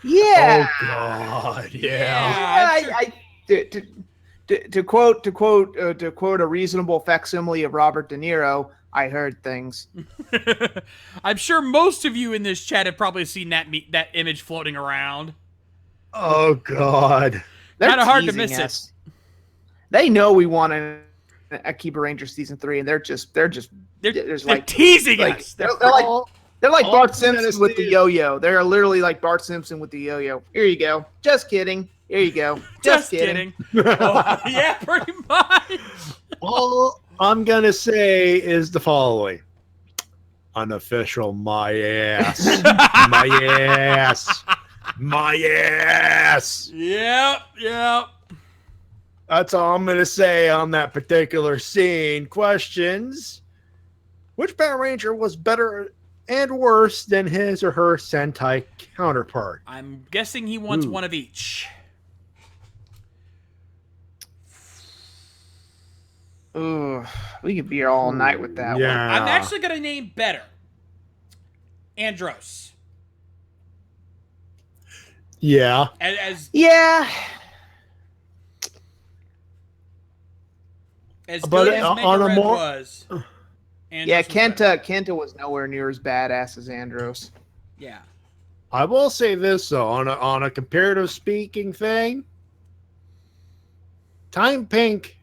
Yeah. Oh God, yeah. Yeah, To quote a reasonable facsimile of Robert De Niro, I heard things. I'm sure most of you in this chat have probably seen that image floating around. Oh God. They're Kinda hard to teasing miss it. us. They know we want an Akiba Ranger season 3, and they're They're teasing us. they're like all Bart I'm Simpson gonna with the say is- yo-yo. They're literally like Bart Simpson with the yo-yo. Here you go. Just kidding. Here you go. Just kidding. Oh, yeah, pretty much. All I'm gonna say is the following: unofficial, my ass, my ass, my ass. Yep. That's all I'm gonna say on that particular scene. Questions: which Power Ranger was better and worse than his or her Sentai counterpart? I'm guessing he wants Ooh. one of each. Ooh, we could be here all night with that one. Yeah. I'm actually going to name better. Andros. Yeah. As Yeah. good But as on Mega a Red more- was. Andros Yeah, was better. Kenta was nowhere near as badass as Andros. Yeah. I will say this though, on a comparative speaking thing, Time Pink,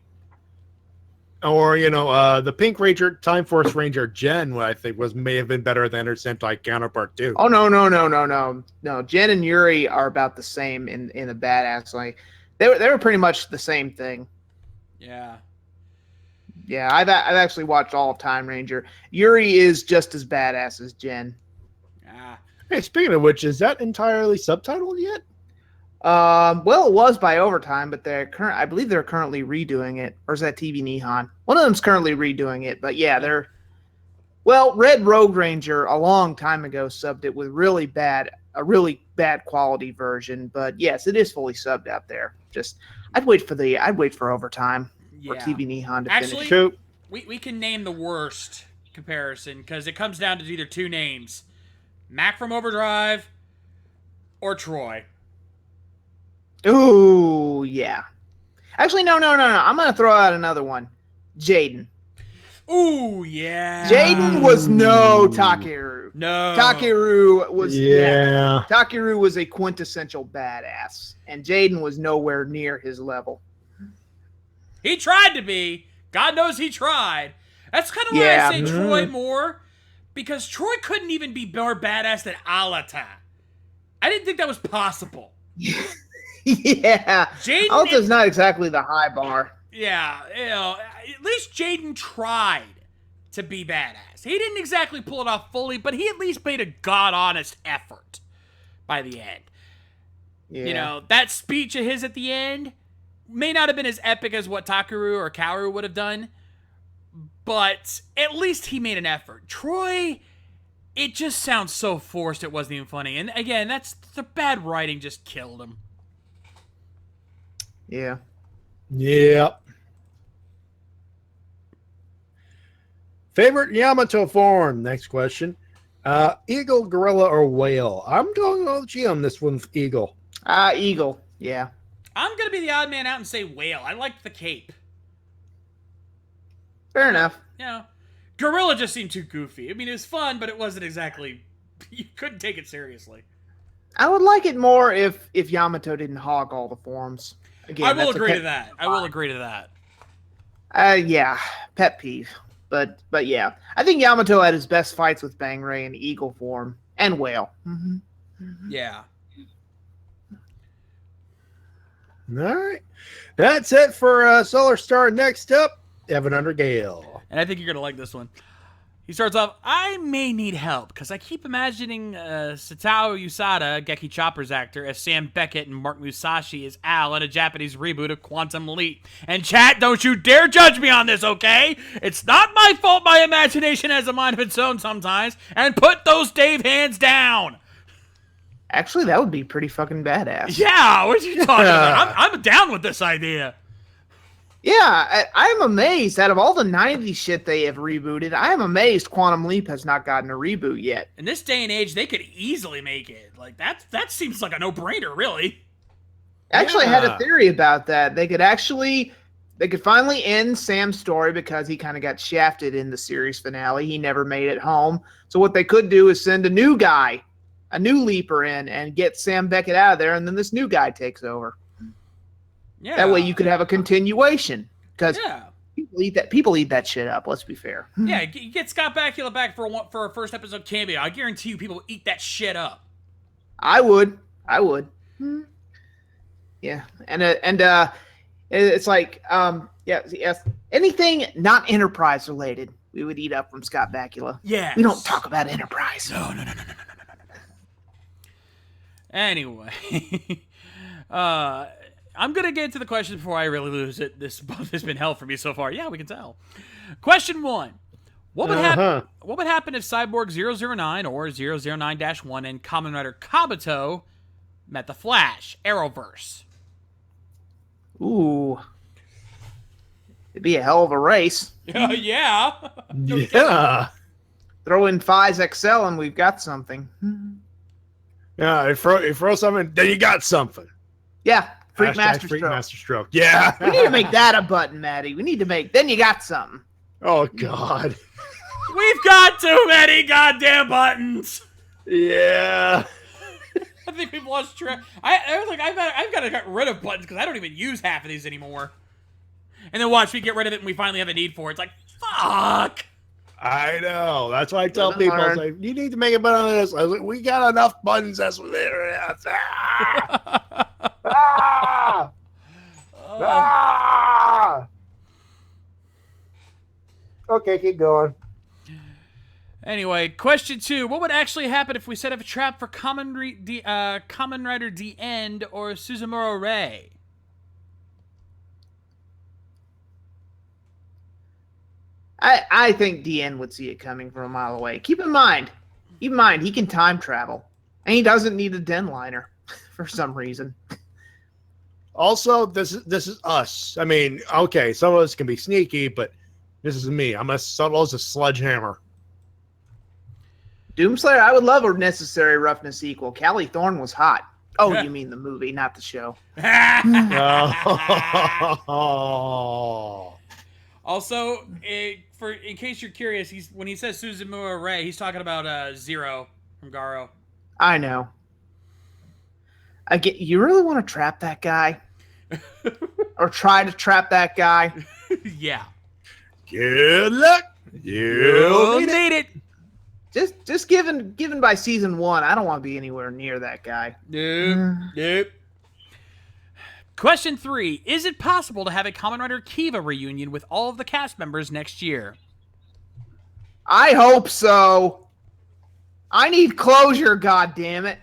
or the Pink Ranger, Time Force Ranger Jen, I think may have been better than her Sentai counterpart too. Oh no! Jen and Yuri are about the same in the badass. Like they were pretty much the same thing. Yeah. Yeah, I've actually watched all of Time Ranger. Yuri is just as badass as Jen. Ah. Hey, speaking of which, is that entirely subtitled yet? Well, it was by Overtime, but I believe they're currently redoing it, or is that TV Nihon? One of them's currently redoing it, but yeah, Red Rogue Ranger a long time ago subbed it with a really bad quality version, but yes, it is fully subbed out there. Just I'd wait for Overtime for Yeah. TV Nihon to Actually, finish. we can name the worst comparison because it comes down to either two names: Mac from Overdrive or Troy. Ooh, yeah. Actually, no. I'm gonna throw out another one. Jaden. Ooh, yeah. Jaden was no Takeru. No. Takeru was Yeah. Takeru was a quintessential badass, and Jaden was nowhere near his level. He tried to be. God knows he tried. That's kind of why Yeah. I say Troy more, because Troy couldn't even be more badass than Alata. I didn't think that was possible. Yeah, Jaden, Alta's not exactly the high bar. yeah, at least Jaden tried to be badass. He didn't exactly pull it off fully, but he at least made a god-honest effort by the end. Yeah. That speech of his at the end may not have been as epic as what Takeru or Kaoru would have done, but at least he made an effort. Troy, it just sounds so forced it wasn't even funny. And again, the bad writing just killed him. Yeah. Yep. Favorite Yamato form? Next question. Eagle, gorilla, or whale? I'm going OG on this one. Eagle. Eagle. Yeah. I'm gonna be the odd man out and say whale. I liked the cape. Fair enough. You know, gorilla just seemed too goofy. I mean, it was fun, but it wasn't exactly. You couldn't take it seriously. I would like it more if Yamato didn't hog all the forms. Again, I will that's a agree pet- to that. I will agree to that. Yeah, pet peeve. But yeah, I think Yamato had his best fights with Bangray in Eagle form and Whale. Mm-hmm. Yeah. All right. That's it for Solar Star. Next up, Evan Under Gale. And I think you're going to like this one. He starts off, I may need help, because I keep imagining Satao Usada, Geki Chopper's actor, as Sam Beckett and Mark Musashi as Al in a Japanese reboot of Quantum Leap. And chat, don't you dare judge me on this, okay? It's not my fault my imagination has a mind of its own sometimes, and put those Dave hands down! Actually, that would be pretty fucking badass. Yeah, what are you talking about? I'm down with this idea. Yeah, I'm amazed. Out of all the 90s shit they have rebooted, I am amazed Quantum Leap has not gotten a reboot yet. In this day and age, they could easily make it. Like, that seems like a no-brainer, really. Actually, I had a Yeah. theory about that. They could finally end Sam's story because he kind of got shafted in the series finale. He never made it home. So what they could do is send a new guy, a new leaper in, and get Sam Beckett out of there, and then this new guy takes over. Yeah. That way you could have a continuation. Because Yeah. people eat that shit up, let's be fair. Yeah, you get Scott Bakula back for a first episode cameo. I guarantee you people eat that shit up. I would. Yeah. And it's like, yes. Anything not Enterprise related, we would eat up from Scott Bakula. Yeah. We don't talk about Enterprise. No. Anyway, I'm gonna get to the questions before I really lose it. This both has been hell for me so far. Yeah, we can tell. Question 1: What would happen? What would happen if Cyborg 009 or 009-1 and Kamen Rider Kabuto met the Flash Arrowverse? Ooh. It'd be a hell of a race. Yeah. Yeah. Throw in Phi's XL and we've got something. Yeah, you throw something, then you got something. Yeah. Freak Hashtag Master Freak Stroke. Master Stroke. Yeah. We need to make that a button, Maddie. We need to make, then you got something. Oh, God. We've got too many goddamn buttons. Yeah. I think we've lost track. I was like, I've got to get rid of buttons because I don't even use half of these anymore. And then watch, we get rid of it and we finally have a need for it. It's like, fuck. I know. That's why I tell Doesn't people, hurt. it's like, you need to make a button on this. I was like, we got enough buttons as there. Okay, keep going. Anyway, question 2. What would actually happen if we set up a trap for Kamen Rider D End or Suzumura Ray? I think DN would see it coming from a mile away. Keep in mind, he can time travel. And he doesn't need a den liner for some reason. Also, this is us. I mean, okay, some of us can be sneaky, but this is me. I'm as subtle as a sledgehammer. Doomslayer, I would love a necessary roughness sequel. Callie Thorne was hot. Oh, Yeah. you mean the movie, not the show. Oh. Also, in case you're curious, when he says Suzumura Ray, he's talking about Zero from Garo. I know. You really want to trap that guy? Or try to trap that guy? Yeah. Good luck. You'll need it. Just given by season 1, I don't want to be anywhere near that guy. Nope. Question 3. Is it possible to have a Kamen Rider Kiva reunion with all of the cast members next year? I hope so. I need closure, goddammit.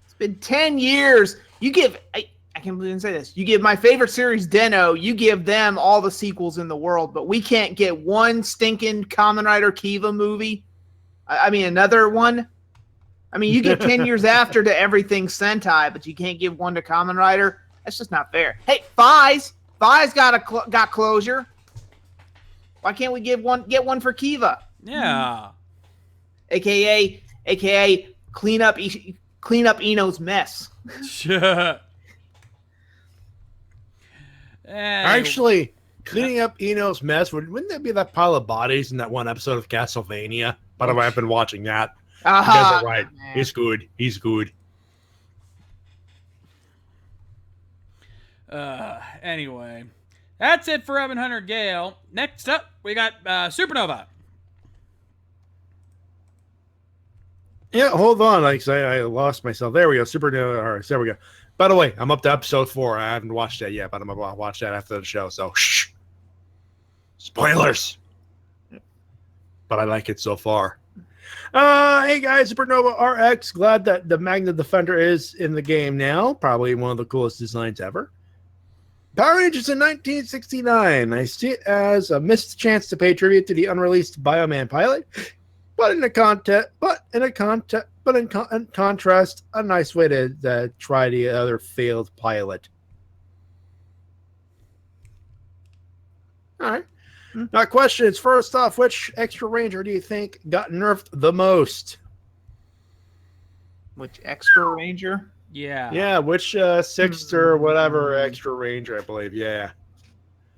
It's been 10 years. You give... I can't believe I didn't say this. You give my favorite series, Den-O, you give them all the sequels in the world, but we can't get one stinking Kamen Rider Kiva movie? I mean, another one? I mean, you get 10 years after to everything Sentai, but you can't give one to Kamen Rider. That's just not fair. Hey, Fi's got closure. Why can't we get one for Kiva? Yeah. AKA clean up Eno's mess. Actually, cleaning up Eno's mess, wouldn't that be that pile of bodies in that one episode of Castlevania? By the way, I've been watching that. You guys are right. Man. He's good. He's good. Anyway, that's it for Evan Hunter Gale. Next up, we got Supernova. Yeah, hold on. Like I lost myself. There we go. Supernova. All right, there we go. By the way, I'm up to episode 4. I haven't watched that yet, but I'm going to watch that after the show. So, shh. Spoilers. But I like it so far. Hey guys, Supernova RX. Glad that the Magna Defender is in the game now. Probably one of the coolest designs ever. Power Rangers in 1969. I see it as a missed chance to pay tribute to the unreleased Bioman pilot, in contrast, a nice way to try the other failed pilot. All right. Now, questions. First off, which extra ranger do you think got nerfed the most? Which extra ranger? Yeah. Yeah, which sixth or whatever extra ranger, I believe. Yeah.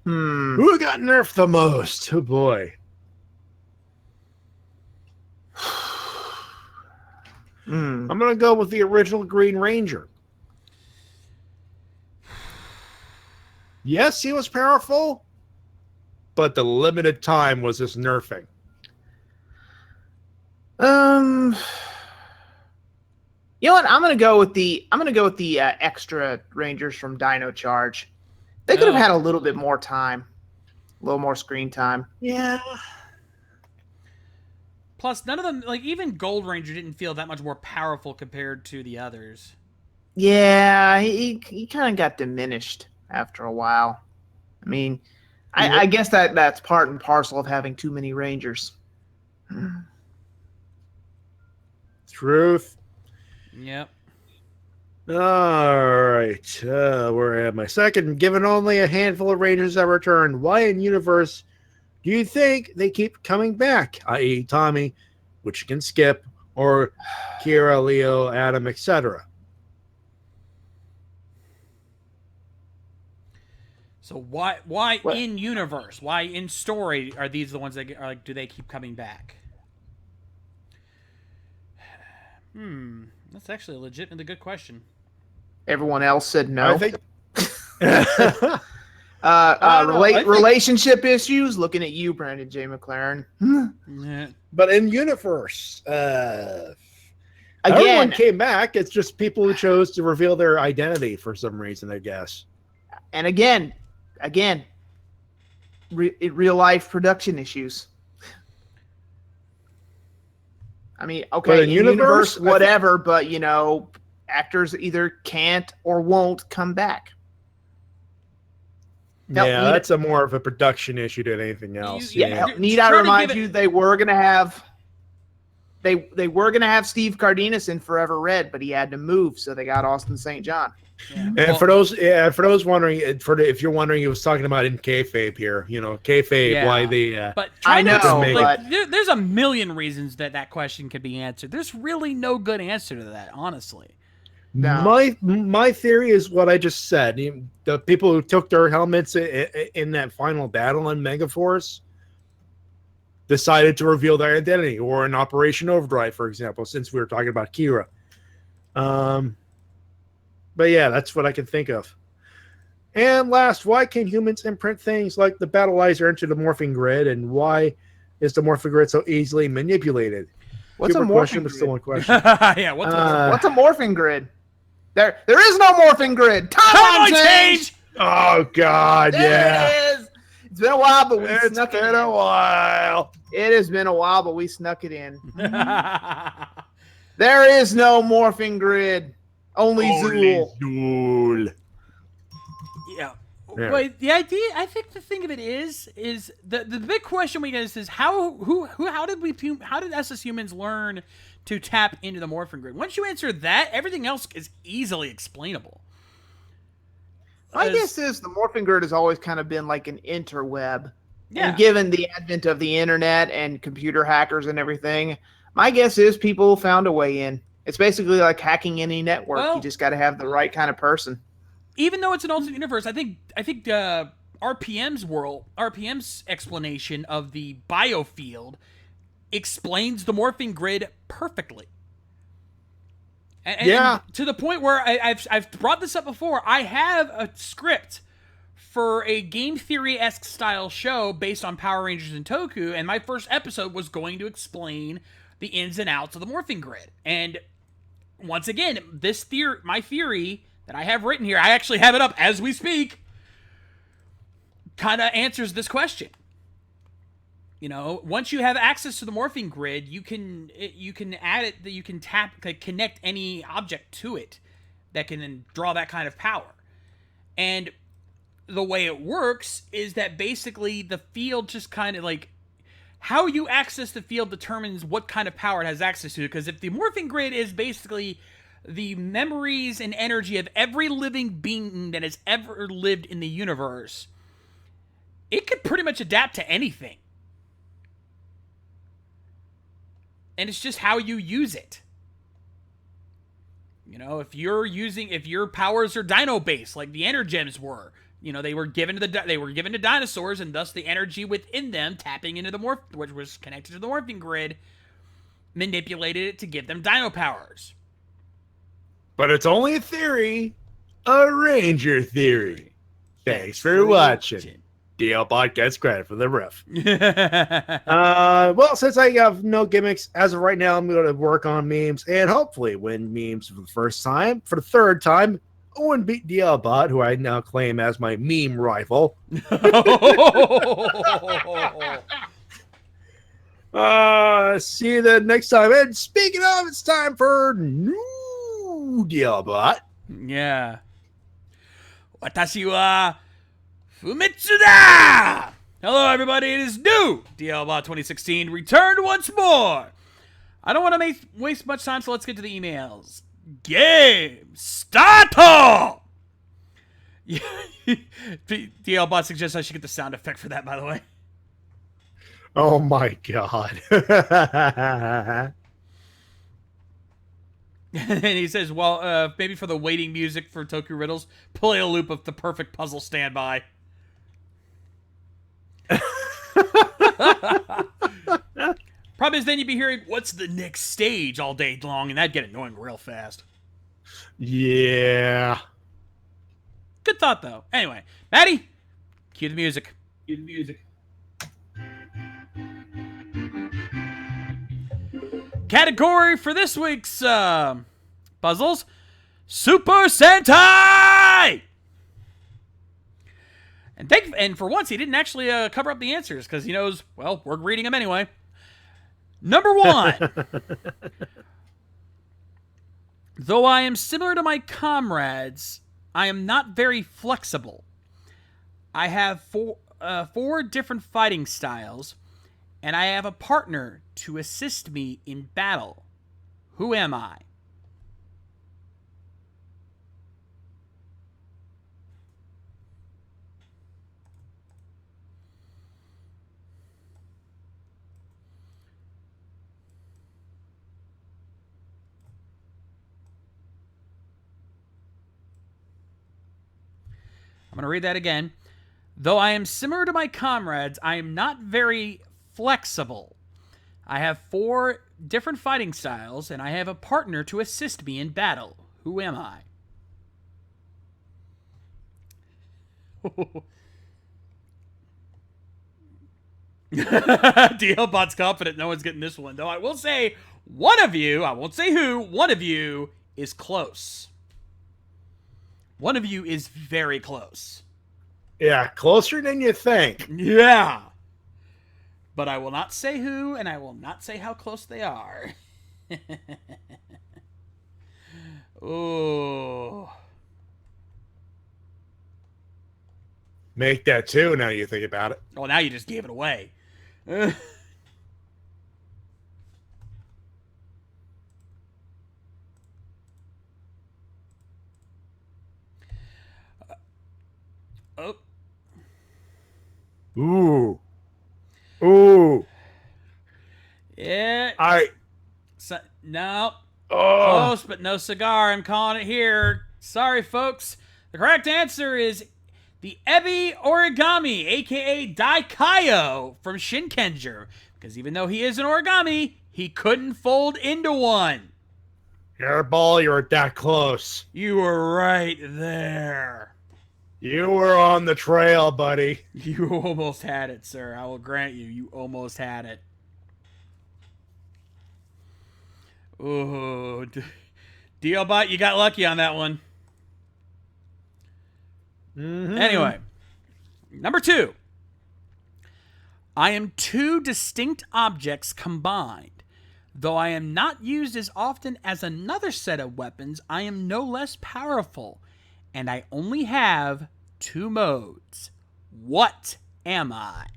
Who got nerfed the most? Oh, boy. I'm going to go with the original Green Ranger. Yes, he was powerful, but the limited time was his nerfing. You know what? I'm gonna go with the extra Rangers from Dino Charge. They could have had a little bit more time, a little more screen time. Yeah. Plus, none of them, like even Gold Ranger, didn't feel that much more powerful compared to the others. Yeah, he kind of got diminished after a while. I mean, I guess that's part and parcel of having too many Rangers. Truth. Yep. All right. Where am I? Second, given only a handful of Rangers have returned, why in universe do you think they keep coming back? I.e., Tommy, which you can skip, or Kira, Leo, Adam, etc. So why in universe? Why in story are these the ones that are like? Do they keep coming back? That's actually a legitimately good question. Everyone else said no. I think. Relationship issues. Looking at you, Brandon J. McLaren. But in universe, Again, everyone came back. It's just people who chose to reveal their identity for some reason, I guess. And again, real life production issues. I mean, okay, But in universe, whatever, but actors either can't or won't come back. Yeah, that's a more of a production issue than anything else. Need I remind you, they were gonna have Steve Cardenas in Forever Red, but he had to move, so they got Austin St. John. Yeah. And for those wondering, if you're wondering, he was talking about in kayfabe here. Kayfabe. Yeah. Why the? But I know, but there's a million reasons that question could be answered. There's really no good answer to that, honestly. No. My theory is what I just said. The people who took their helmets in that final battle in Megaforce decided to reveal their identity, or in Operation Overdrive, for example, since we were talking about Kira. But yeah, that's what I can think of. And last, why can humans imprint things like the battleizer into the morphing grid, and why is the morphing grid so easily manipulated? What's a morphing grid? Still one question. Yeah, what's a morphing grid? There is no morphing grid. Timeline change. Oh God, yeah. It is. It's been a while, but we snuck it in. It's been a while. It has been a while, but we snuck it in. There is no morphing grid. Only Zool. Zool. Yeah. Yeah. But the idea, I think the thing of it is the big question we get is how did us as humans learn to tap into the morphing grid? Once you answer that, everything else is easily explainable. My guess is the morphing grid has always kind of been like an interweb. Yeah. And given the advent of the internet and computer hackers and everything, my guess is people found a way in. It's basically like hacking any network. Well, you just got to have the right kind of person. Even though it's an alternate universe, I think RPM's explanation of the biofield explains the morphing grid perfectly. And to the point where I've brought this up before. I have a script for a game theory-esque style show based on Power Rangers and Toku, and my first episode was going to explain the ins and outs of the morphing grid. And once again, my theory that I have written here, I actually have it up as we speak, kind of answers this question. You know, once you have access to the morphing grid, you can add it, that you can connect any object to it that can then draw that kind of power. And the way it works is that basically the field just kind of like, how you access the field determines what kind of power it has access to. Because if the morphing grid is basically the memories and energy of every living being that has ever lived in the universe, it could pretty much adapt to anything. And it's just how you use it. You know, if your powers are dino-based, like the Energems were, you know, they were given to dinosaurs, and thus the energy within them tapping into the which was connected to the morphing grid, manipulated it to give them dino powers. But it's only a theory, a Ranger theory. Thanks for watching. DLBot gets credit for the riff. Well, since I have no gimmicks, as of right now, I'm going to work on memes and hopefully win memes for the third time. I wouldn't beat DLBot, who I now claim as my meme rival. See you the next time. And speaking of, it's time for new DLBot. Yeah. Watashi wa Fumitsu da! Hello, everybody. It is new DLBot 2016 returned once more. I don't want to waste much time, so let's get to the emails. Game start! DLBot suggests I should get the sound effect for that, by the way. Oh my god. And he says, well, maybe for the waiting music for Toku Riddles, play a loop of the perfect puzzle standby. Problem is then you'd be hearing, what's the next stage all day long, and that'd get annoying real fast. Yeah. Good thought, though. Anyway, Matty, cue the music. Category for this week's puzzles, Super Sentai! And for once, he didn't actually cover up the answers, because he knows, well, we're reading them anyway. Number 1. Though I am similar to my comrades, I am not very flexible. I have four different fighting styles, and I have a partner to assist me in battle. Who am I? I'm going to read that again. Though I am similar to my comrades, I am not very flexible. I have 4 different fighting styles, and I have a partner to assist me in battle. Who am I? DLBot's confident no one's getting this one, though I will say one of you, I won't say who, one of you is close. One of you is very close. Yeah, closer than you think. Yeah. But I will not say who, and I will not say how close they are. Oh. make that too. Now you think about it. Well, now you just gave it away. Oh. Ooh. Ooh. Yeah. No. Oh. Close, but no cigar. I'm calling it here. Sorry, folks. The correct answer is the Ebi Origami, a.k.a. Daikaio from Shinkenger. Because even though he is an origami, he couldn't fold into one. Hairball, you were that close. You were right there. You were on the trail, buddy. You almost had it, sir. I will grant you, you almost had it. Ooh. DLBot, you got lucky on that one. Mm-hmm. Anyway, number 2. I am 2 distinct objects combined. Though I am not used as often as another set of weapons, I am no less powerful, and I only have 2 modes. What am I?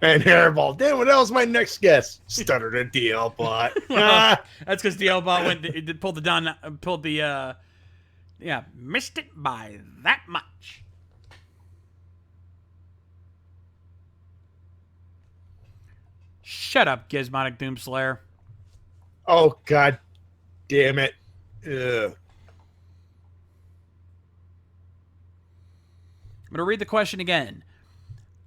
And Hairball, damn, what else? My next guess stuttered a DL bot. Well, that's because DLBot missed it by that much. Shut up, Gizmonic Doomslayer. Oh, god damn it. Ugh. I'm going to read the question again.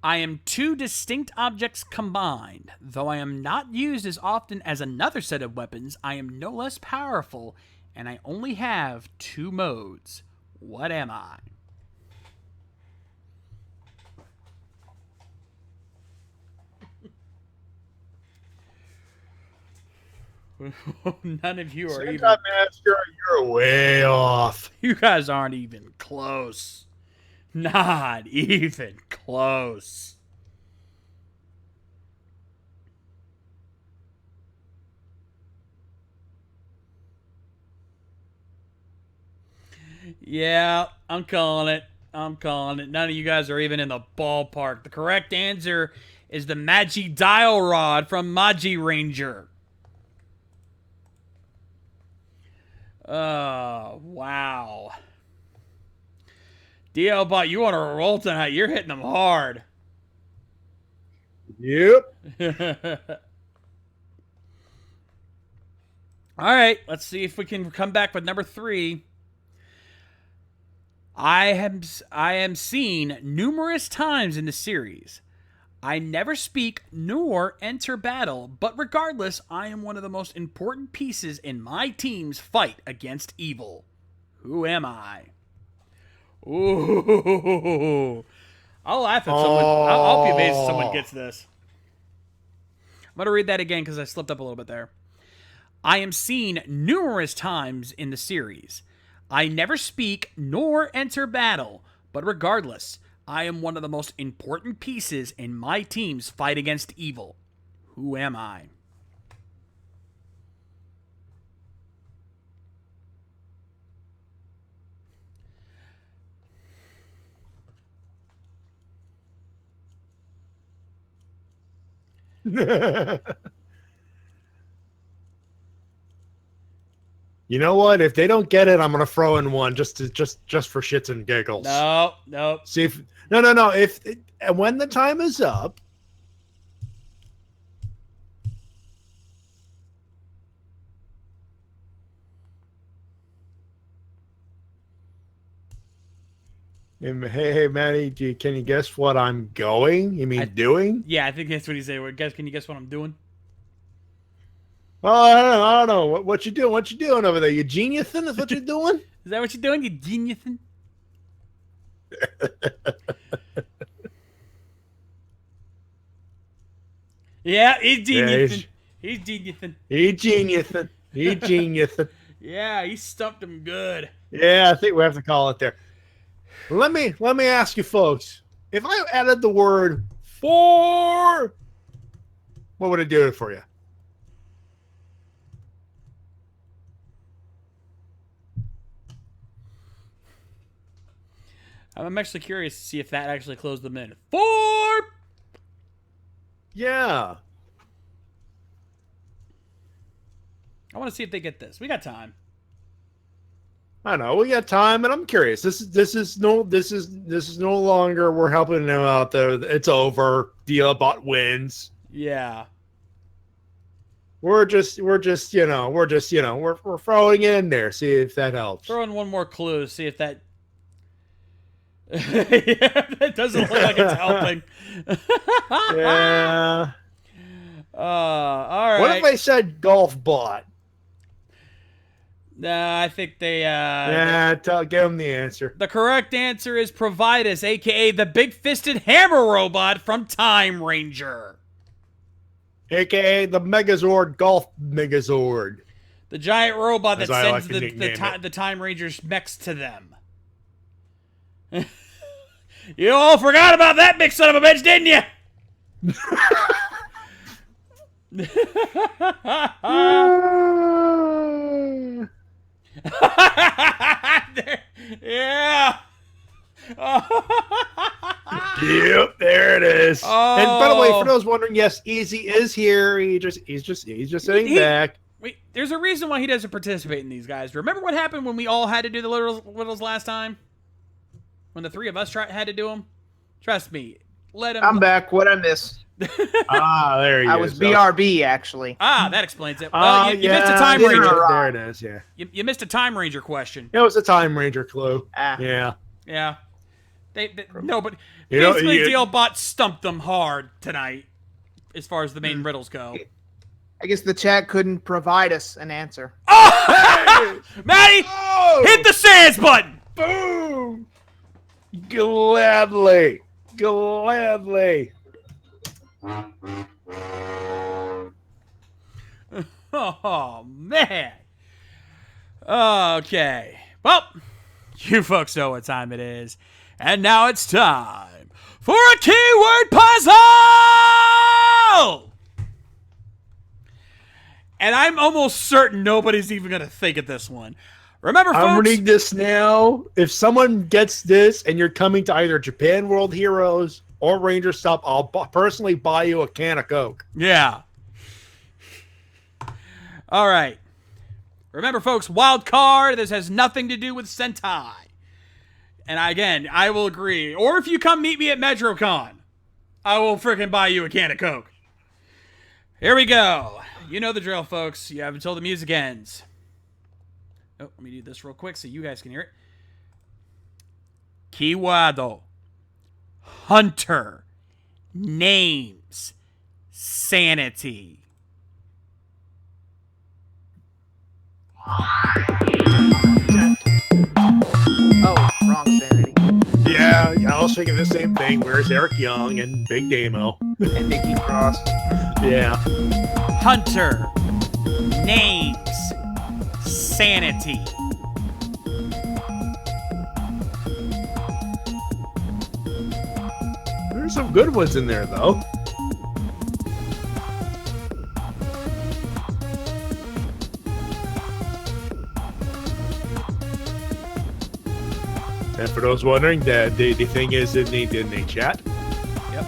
I am 2 distinct objects combined. Though I am not used as often as another set of weapons, I am no less powerful, and I only have 2 modes. What am I? None of you are even... Master, you're way off. You guys aren't even close. Not even close. Yeah, I'm calling it. I'm calling it. None of you guys are even in the ballpark. The correct answer is the Magi Dial Rod from Magi Ranger. Oh, wow. DLBot, you on a roll tonight. You're hitting them hard. Yep. All right, let's see if we can come back with number 3. I am seen numerous times in the series. I never speak nor enter battle, but regardless, I am one of the most important pieces in my team's fight against evil. Who am I? Ooh. I'll laugh at someone. I'll be amazed if someone gets this. I'm going to read that again because I slipped up a little bit there. I am seen numerous times in the series. I never speak nor enter battle, but regardless, I am one of the most important pieces in my team's fight against evil. Who am I? You know what? If they don't get it, I'm gonna throw in one just for shits and giggles. No. See if no. If and when the time is up, hey, Matty, can you guess what I'm going? You mean doing? Yeah, I think that's what he's saying. Guys, can you guess what I'm doing? Oh, I don't know. What you doing? What you doing over there? You geniusing? Is what you're doing? Is that what you're doing? You geniusing? Yeah, he's geniusing. He's geniusing. He's geniusing. He's geniusing. Yeah, he stumped him good. Yeah, I think we have to call it there. Let me ask you folks. If I added the word for, what would it do for you? I'm actually curious to see if that actually closed them in. 4! Yeah. I want to see if they get this. We got time. I know we got time, and I'm curious. This is no longer we're helping them out there. It's over. Dealbot wins. Yeah. We're throwing it in there. See if that helps. Throw in one more clue. See if that. Yeah, that doesn't look like it's helping. Yeah. All right. What if I said golf bot? Nah, I think they. Give them the answer. The correct answer is Providus, aka the big-fisted hammer robot from Time Ranger. AKA the Megazord Golf Megazord. The giant robot that As I sends like to nickname the Time Rangers mechs to them. You all forgot about that big son of a bitch, didn't you? Yeah. Yep, there it is. Oh. And by the way, for those wondering, yes, Easy is here. He's just sitting back. Wait, there's a reason why he doesn't participate in these, guys. Remember what happened when we all had to do the riddles last time? When the three of us had to do them? Trust me. Let him. I'm back. What I miss? There he is. I was BRB actually. That explains it. Well, you missed a Time there Ranger. There it is. Yeah. You missed a Time Ranger question. It was a Time Ranger clue. Ah. Yeah. Yeah. No, but You know, basically, you- DLBot stumped them hard tonight, as far as the main riddles go. I guess the chat couldn't provide us an answer. Oh! Matty, Oh! hit the sands button! Boom! Gladly. Oh, man. Okay. Well, you folks know what time it is. And now it's time for a keyword puzzle! And I'm almost certain nobody's even going to think of this one. Remember, folks... I'm reading this now. If someone gets this and you're coming to either Japan World Heroes or Ranger Stop, I'll personally buy you a can of Coke. Yeah. All right. Remember, folks, wild card. This has nothing to do with Sentai. And I will agree. Or if you come meet me at MetroCon, I will freaking buy you a can of Coke. Here we go. You know the drill, folks. You have until the music ends. Oh, let me do this real quick so you guys can hear it. Keyword. Hunter. Names. Sanity. Oh, wrong sanity. Yeah, I was thinking the same thing. Where's Eric Young and Big Damo? And Nikki Cross. Yeah. Hunter. Names. Sanity. There's some good ones in there, though. And for those wondering, the thing is in the chat. Yep.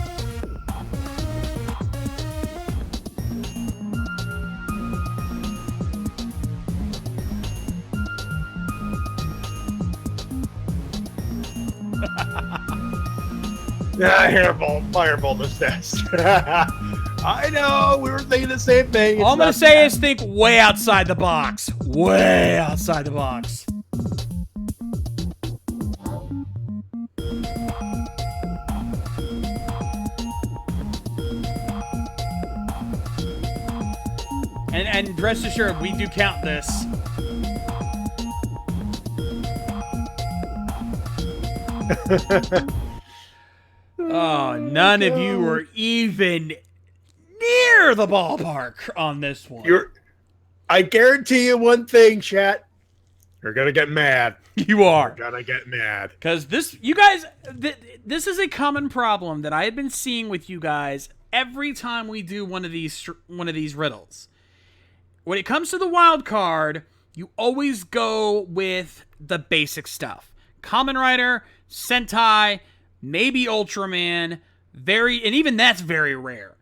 Fireball this test. I know, we were thinking the same thing. All I'm going to say is think way outside the box. Way outside the box. And rest assured, we do count this. Oh, none of you were even near the ballpark on this one. I guarantee you one thing, chat. You're gonna get mad. You are. You're gonna get mad. Because this, you guys, this is a common problem that I have been seeing with you guys every time we do one of these riddles. When it comes to the wild card, you always go with the basic stuff. Kamen Rider, Sentai, maybe Ultraman, and even that's very rare.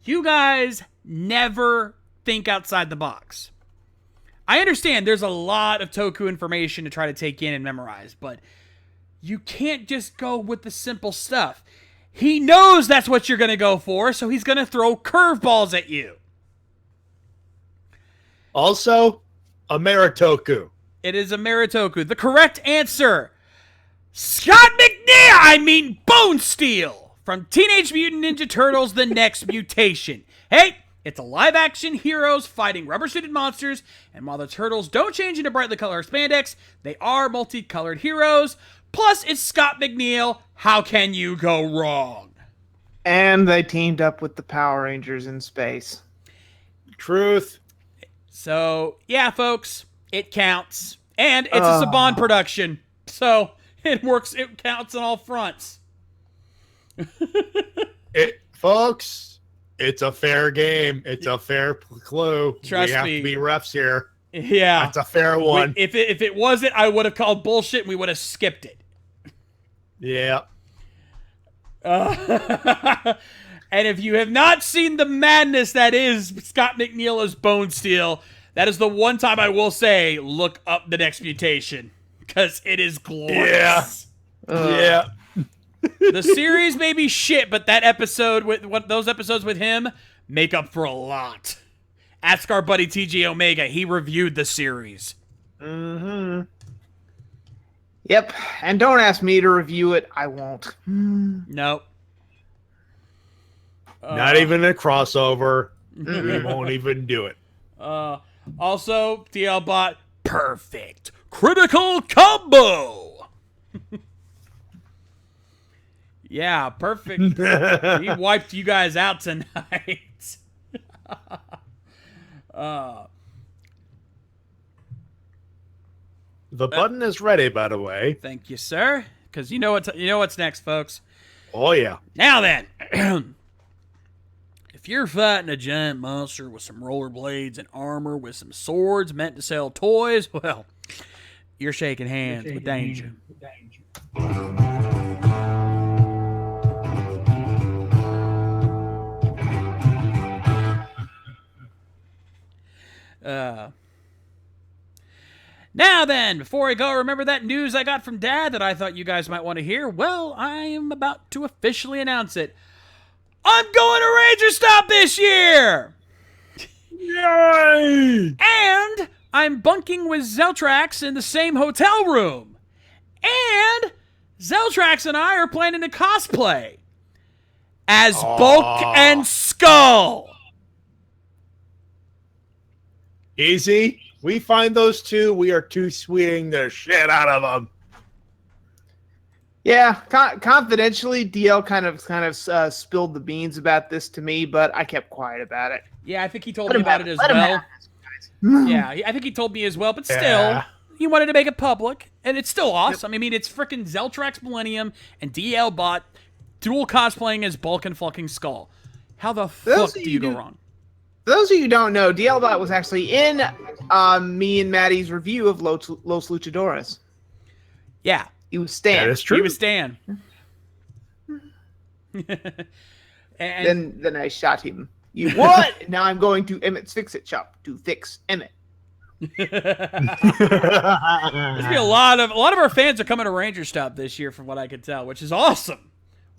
You guys never think outside the box. I understand there's a lot of Toku information to try to take in and memorize, but you can't just go with the simple stuff. He knows that's what you're going to go for, so he's going to throw curveballs at you. Also, a Meritoku. It is a Meritoku. The correct answer, Scott Bone Steel from Teenage Mutant Ninja Turtles: The Next Mutation. Hey, it's a live-action heroes fighting rubber-suited monsters, and while the turtles don't change into brightly colored spandex, they are multicolored heroes. Plus, it's Scott McNeil. How can you go wrong? And they teamed up with the Power Rangers in space. Truth. So, yeah, folks, it counts. And it's a Saban production, so it works. It counts on all fronts. Folks, it's a fair game. It's a fair clue. Trust we have me. to be refs here. Yeah. That's a fair one. If it wasn't, I would have called bullshit and we would have skipped it. Yeah. And if you have not seen the madness that is Scott McNeil as Bone Steel, that is the one time I will say, look up The Next Mutation, because it is glorious. Yeah. The series may be shit, but that episode those episodes with him make up for a lot. Ask our buddy TJ Omega. He reviewed the series. Mm-hmm. Yep. And don't ask me to review it. I won't. Nope. Not even a crossover. We won't even do it. Also, DL bot, perfect critical combo. Yeah, perfect. He wiped you guys out tonight. The button is ready, by the way. Thank you, sir. Because you know what's next, folks. Oh, yeah. Now then, if you're fighting a giant monster with some rollerblades and armor with some swords meant to sell toys, well, you're shaking hands with danger. Now then, before I go, remember that news I got from Dad that I thought you guys might want to hear? Well, I am about to officially announce it. I'm going to Ranger Stop this year! Yay! And I'm bunking with Zeltrax in the same hotel room. And Zeltrax and I are planning to cosplay as Bulk and Skull. Easy. We find those two. We are two sweeting the shit out of them. Yeah, confidentially, DL kind of spilled the beans about this to me, but I kept quiet about it. Yeah, I think he told me about it as well. Yeah, I think he told me as well, but still, he wanted to make it public, and it's still awesome. I mean, it's freaking Zeltrax Millennium and DL Bot dual cosplaying as Bulk and fucking Skull. How the fuck do you go wrong? For those of you who don't know, DL Bot was actually in me and Maddie's review of Los Luchadores. Yeah. He was Stan. That is true. He was Stan. and then I shot him. You what? Now I'm going to Emmett's Fix-It shop to fix Emmett. There's be a lot of our fans are coming to Ranger Stop this year, from what I could tell, which is awesome.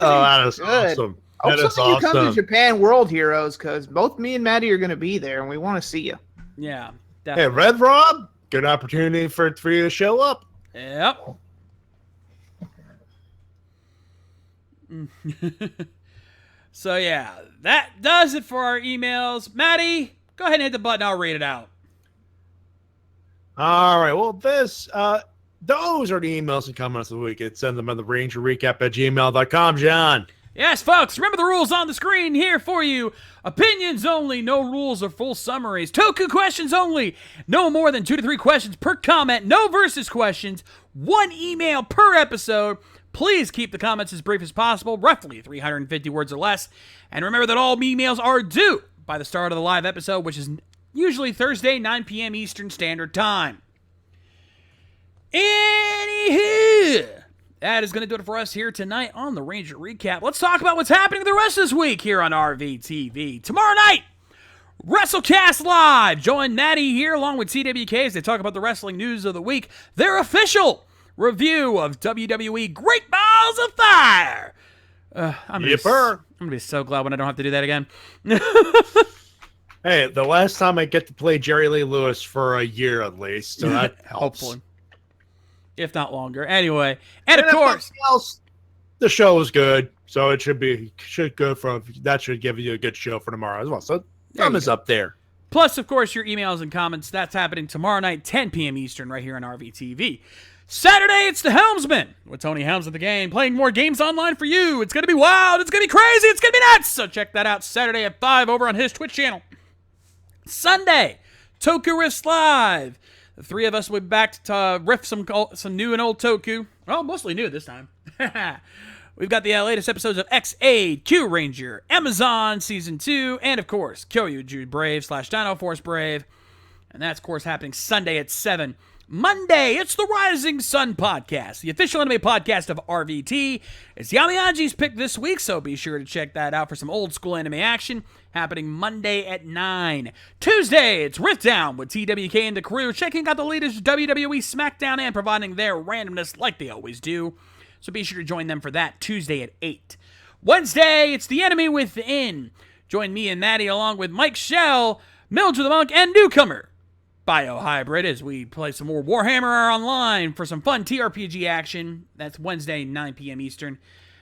Oh, that is Good. awesome. Hope That is some of you come to awesome. Japan World Heroes, because both me and Maddie are going to be there, and we want to see you. Yeah, Hey, definitely. Red Rob, good opportunity for you to show up. Yep. So yeah, that does it for our emails. Maddie, go ahead and hit the button. I'll read it out. All right. Well, those are the emails and comments of the week. Send them on the rangerrecap@gmail.com, John. Yes, folks, remember the rules on the screen here for you. Opinions only, no rules or full summaries. Toku questions only. No more than 2 to 3 questions per comment. No versus questions. 1 email per episode. Please keep the comments as brief as possible, roughly 350 words or less. And remember that all emails are due by the start of the live episode, which is usually Thursday, 9 p.m. Eastern Standard Time. Anywho, That is going to do it for us here tonight on the Ranger Recap. Let's talk about what's happening the rest of this week here on RVTV. Tomorrow night, WrestleCast Live. Join Matty here along with TWK as they talk about the wrestling news of the week. Their official review of WWE Great Balls of Fire. I'm going to be so glad when I don't have to do that again. Hey, the last time I get to play Jerry Lee Lewis for a year at least, so that helps. Hopefully. If not longer. Anyway, and of course, the show was good, so it should go for that should give you a good show for tomorrow as well. So thumb is up there. Plus, of course, your emails and comments. That's happening tomorrow night, 10 p.m. Eastern, right here on RVTV. Saturday, it's the Helmsman with Tony Helms at the game, playing more games online for you. It's going to be wild. It's going to be crazy. It's going to be nuts. So check that out Saturday at 5 over on his Twitch channel. Sunday, Toku Riffs Live. The three of us will be back to riff some new and old Toku. Well, mostly new this time. We've got the latest episodes of X-Aid, Q Ranger, Amazon Season 2, and, of course, Kyoryuju Brave / Dino Force Brave. And that's, of course, happening Sunday at 7. Monday, it's the Rising Sun Podcast, the official anime podcast of RVT. It's Yamiyaji's pick this week, so be sure to check that out for some old school anime action, happening Monday at 9. Tuesday, it's Rift Down with TWK and the crew, checking out the latest WWE SmackDown and providing their randomness like they always do. So be sure to join them for that Tuesday at 8. Wednesday, it's The Enemy Within. Join me and Matty along with Mike Shell, Mildred the Monk, and newcomer Biohybrid as we play some more Warhammer Online for some fun TRPG action. That's Wednesday, 9 p.m. Eastern.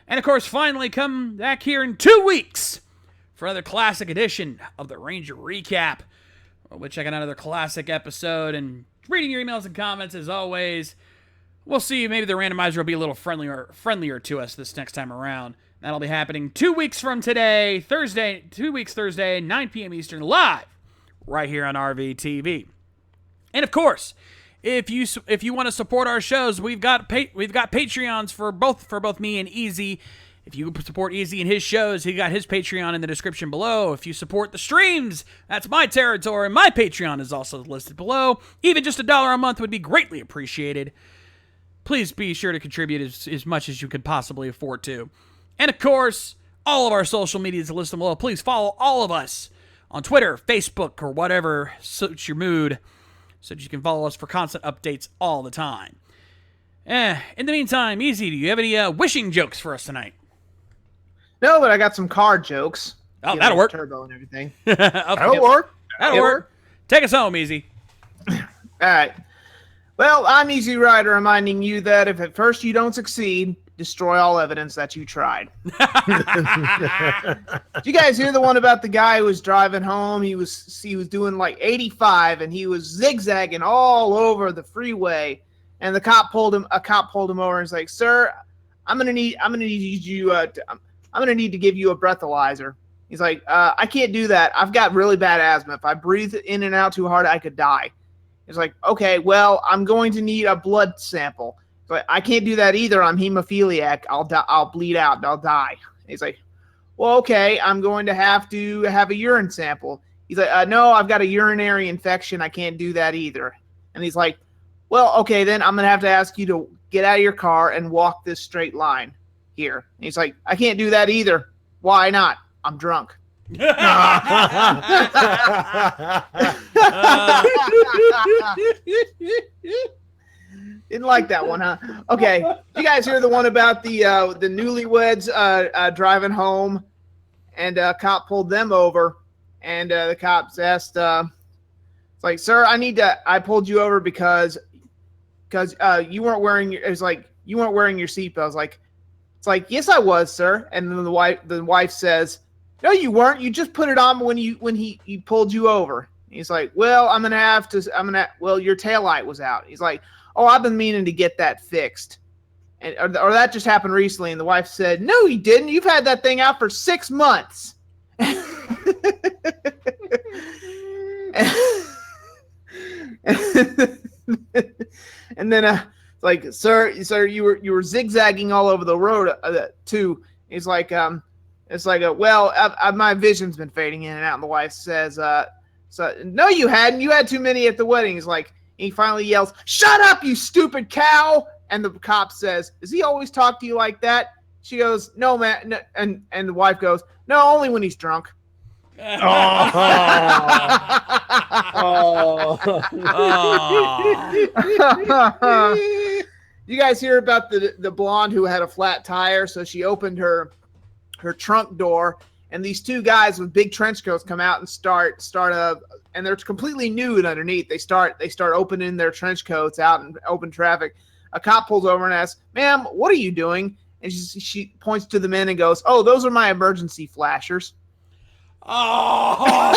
And of course, finally come back here in 2 weeks for another classic edition of the Ranger Recap. We'll check out another classic episode and reading your emails and comments as always. We'll see. Maybe the randomizer will be a little friendlier to us this next time around. That'll be happening 2 weeks from today, Thursday, 2 weeks Thursday, 9 p.m. Eastern, live right here on RVTV. And of course, if you want to support our shows, we've got Patreons for both me and Easy. If you support Easy and his shows, he got his Patreon in the description below. If you support the streams, that's my territory. My Patreon is also listed below. Even just $1 a month would be greatly appreciated. Please be sure to contribute as much as you could possibly afford to. And of course, all of our social media is listed below. Please follow all of us on Twitter, Facebook, or whatever suits your mood, so that you can follow us for constant updates all the time. In the meantime, Easy, do you have any wishing jokes for us tonight? No, but I got some car jokes. Oh, that'll work. Turbo and everything. That'll work. That'll work. Take us home, Easy. All right. Well, I'm Easy Rider, reminding you that if at first you don't succeed, destroy all evidence that you tried. Did you guys hear the one about the guy who was driving home? He was doing like 85 and he was zigzagging all over the freeway, and a cop pulled him over and was like, "Sir, I'm gonna need to give you a breathalyzer." He's like, "I can't do that. I've got really bad asthma. If I breathe in and out too hard, I could die." He's like, "Okay, well, I'm going to need a blood sample." But I can't do that either. I'm hemophiliac. I'll bleed out and I'll die. He's like, "Well, okay, I'm going to have a urine sample." He's like, "No, I've got a urinary infection. I can't do that either." And he's like, "Well, okay, then I'm going to have to ask you to get out of your car and walk this straight line here." And he's like, "I can't do that either." "Why not?" "I'm drunk." Didn't like that one, huh? Okay. Did you guys hear the one about the newlyweds driving home, and a cop pulled them over, and the cops asked, it's like, "Sir, I pulled you over because you weren't wearing your seatbelt." It's like, "Yes, I was, sir." And then the wife says, "No, you weren't. You just put it on when he pulled you over." He's like, "Well, your taillight was out." He's like, "Oh, I've been meaning to get that fixed." And or that just happened recently. And the wife said, "No, you didn't. You've had that thing out for 6 months." And then it's like, sir, you were zigzagging all over the road too. He's like, my vision's been fading in and out. And the wife says, "No, you hadn't. You had too many at the wedding." He's like, he finally yells, "Shut up, you stupid cow!" And the cop says, does he always talk to you like that? She goes, no, man. No. And the wife goes, no, only when he's drunk. You guys hear about the blonde who had a flat tire? So she opened her trunk door, and these two guys with big trench coats come out and start and they're completely nude underneath. They start opening their trench coats out in open traffic. A cop pulls over and asks, ma'am, what are you doing? And she points to the men and goes, oh, those are my emergency flashers. I'm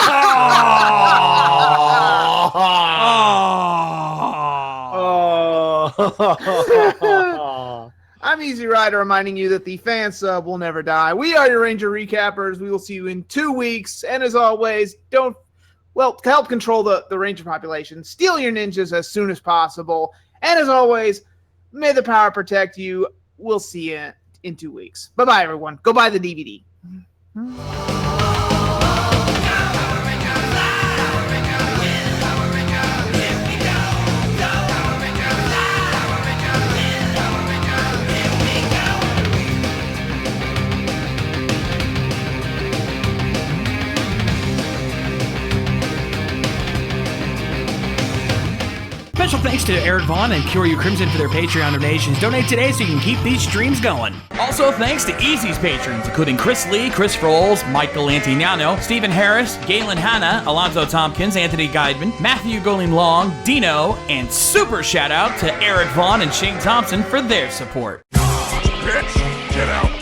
Easy Rider, reminding you that the fan sub will never die. We are your Ranger Recappers. We will see you in 2 weeks. And as always, to help control the Ranger population, steal your ninjas as soon as possible. And as always, may the power protect you. We'll see you in 2 weeks. Bye-bye, everyone. Go buy the DVD. Special thanks to Eric Vaughn and Cure You Crimson for their Patreon donations. Donate today so you can keep these streams going. Also, thanks to Easy's patrons, including Chris Lee, Chris Froles, Michael Antignano, Stephen Harris, Galen Hanna, Alonzo Tompkins, Anthony Guidman, Matthew Goling Long, Dino, and super shout out to Eric Vaughn and Shane Thompson for their support. Bitch, get out.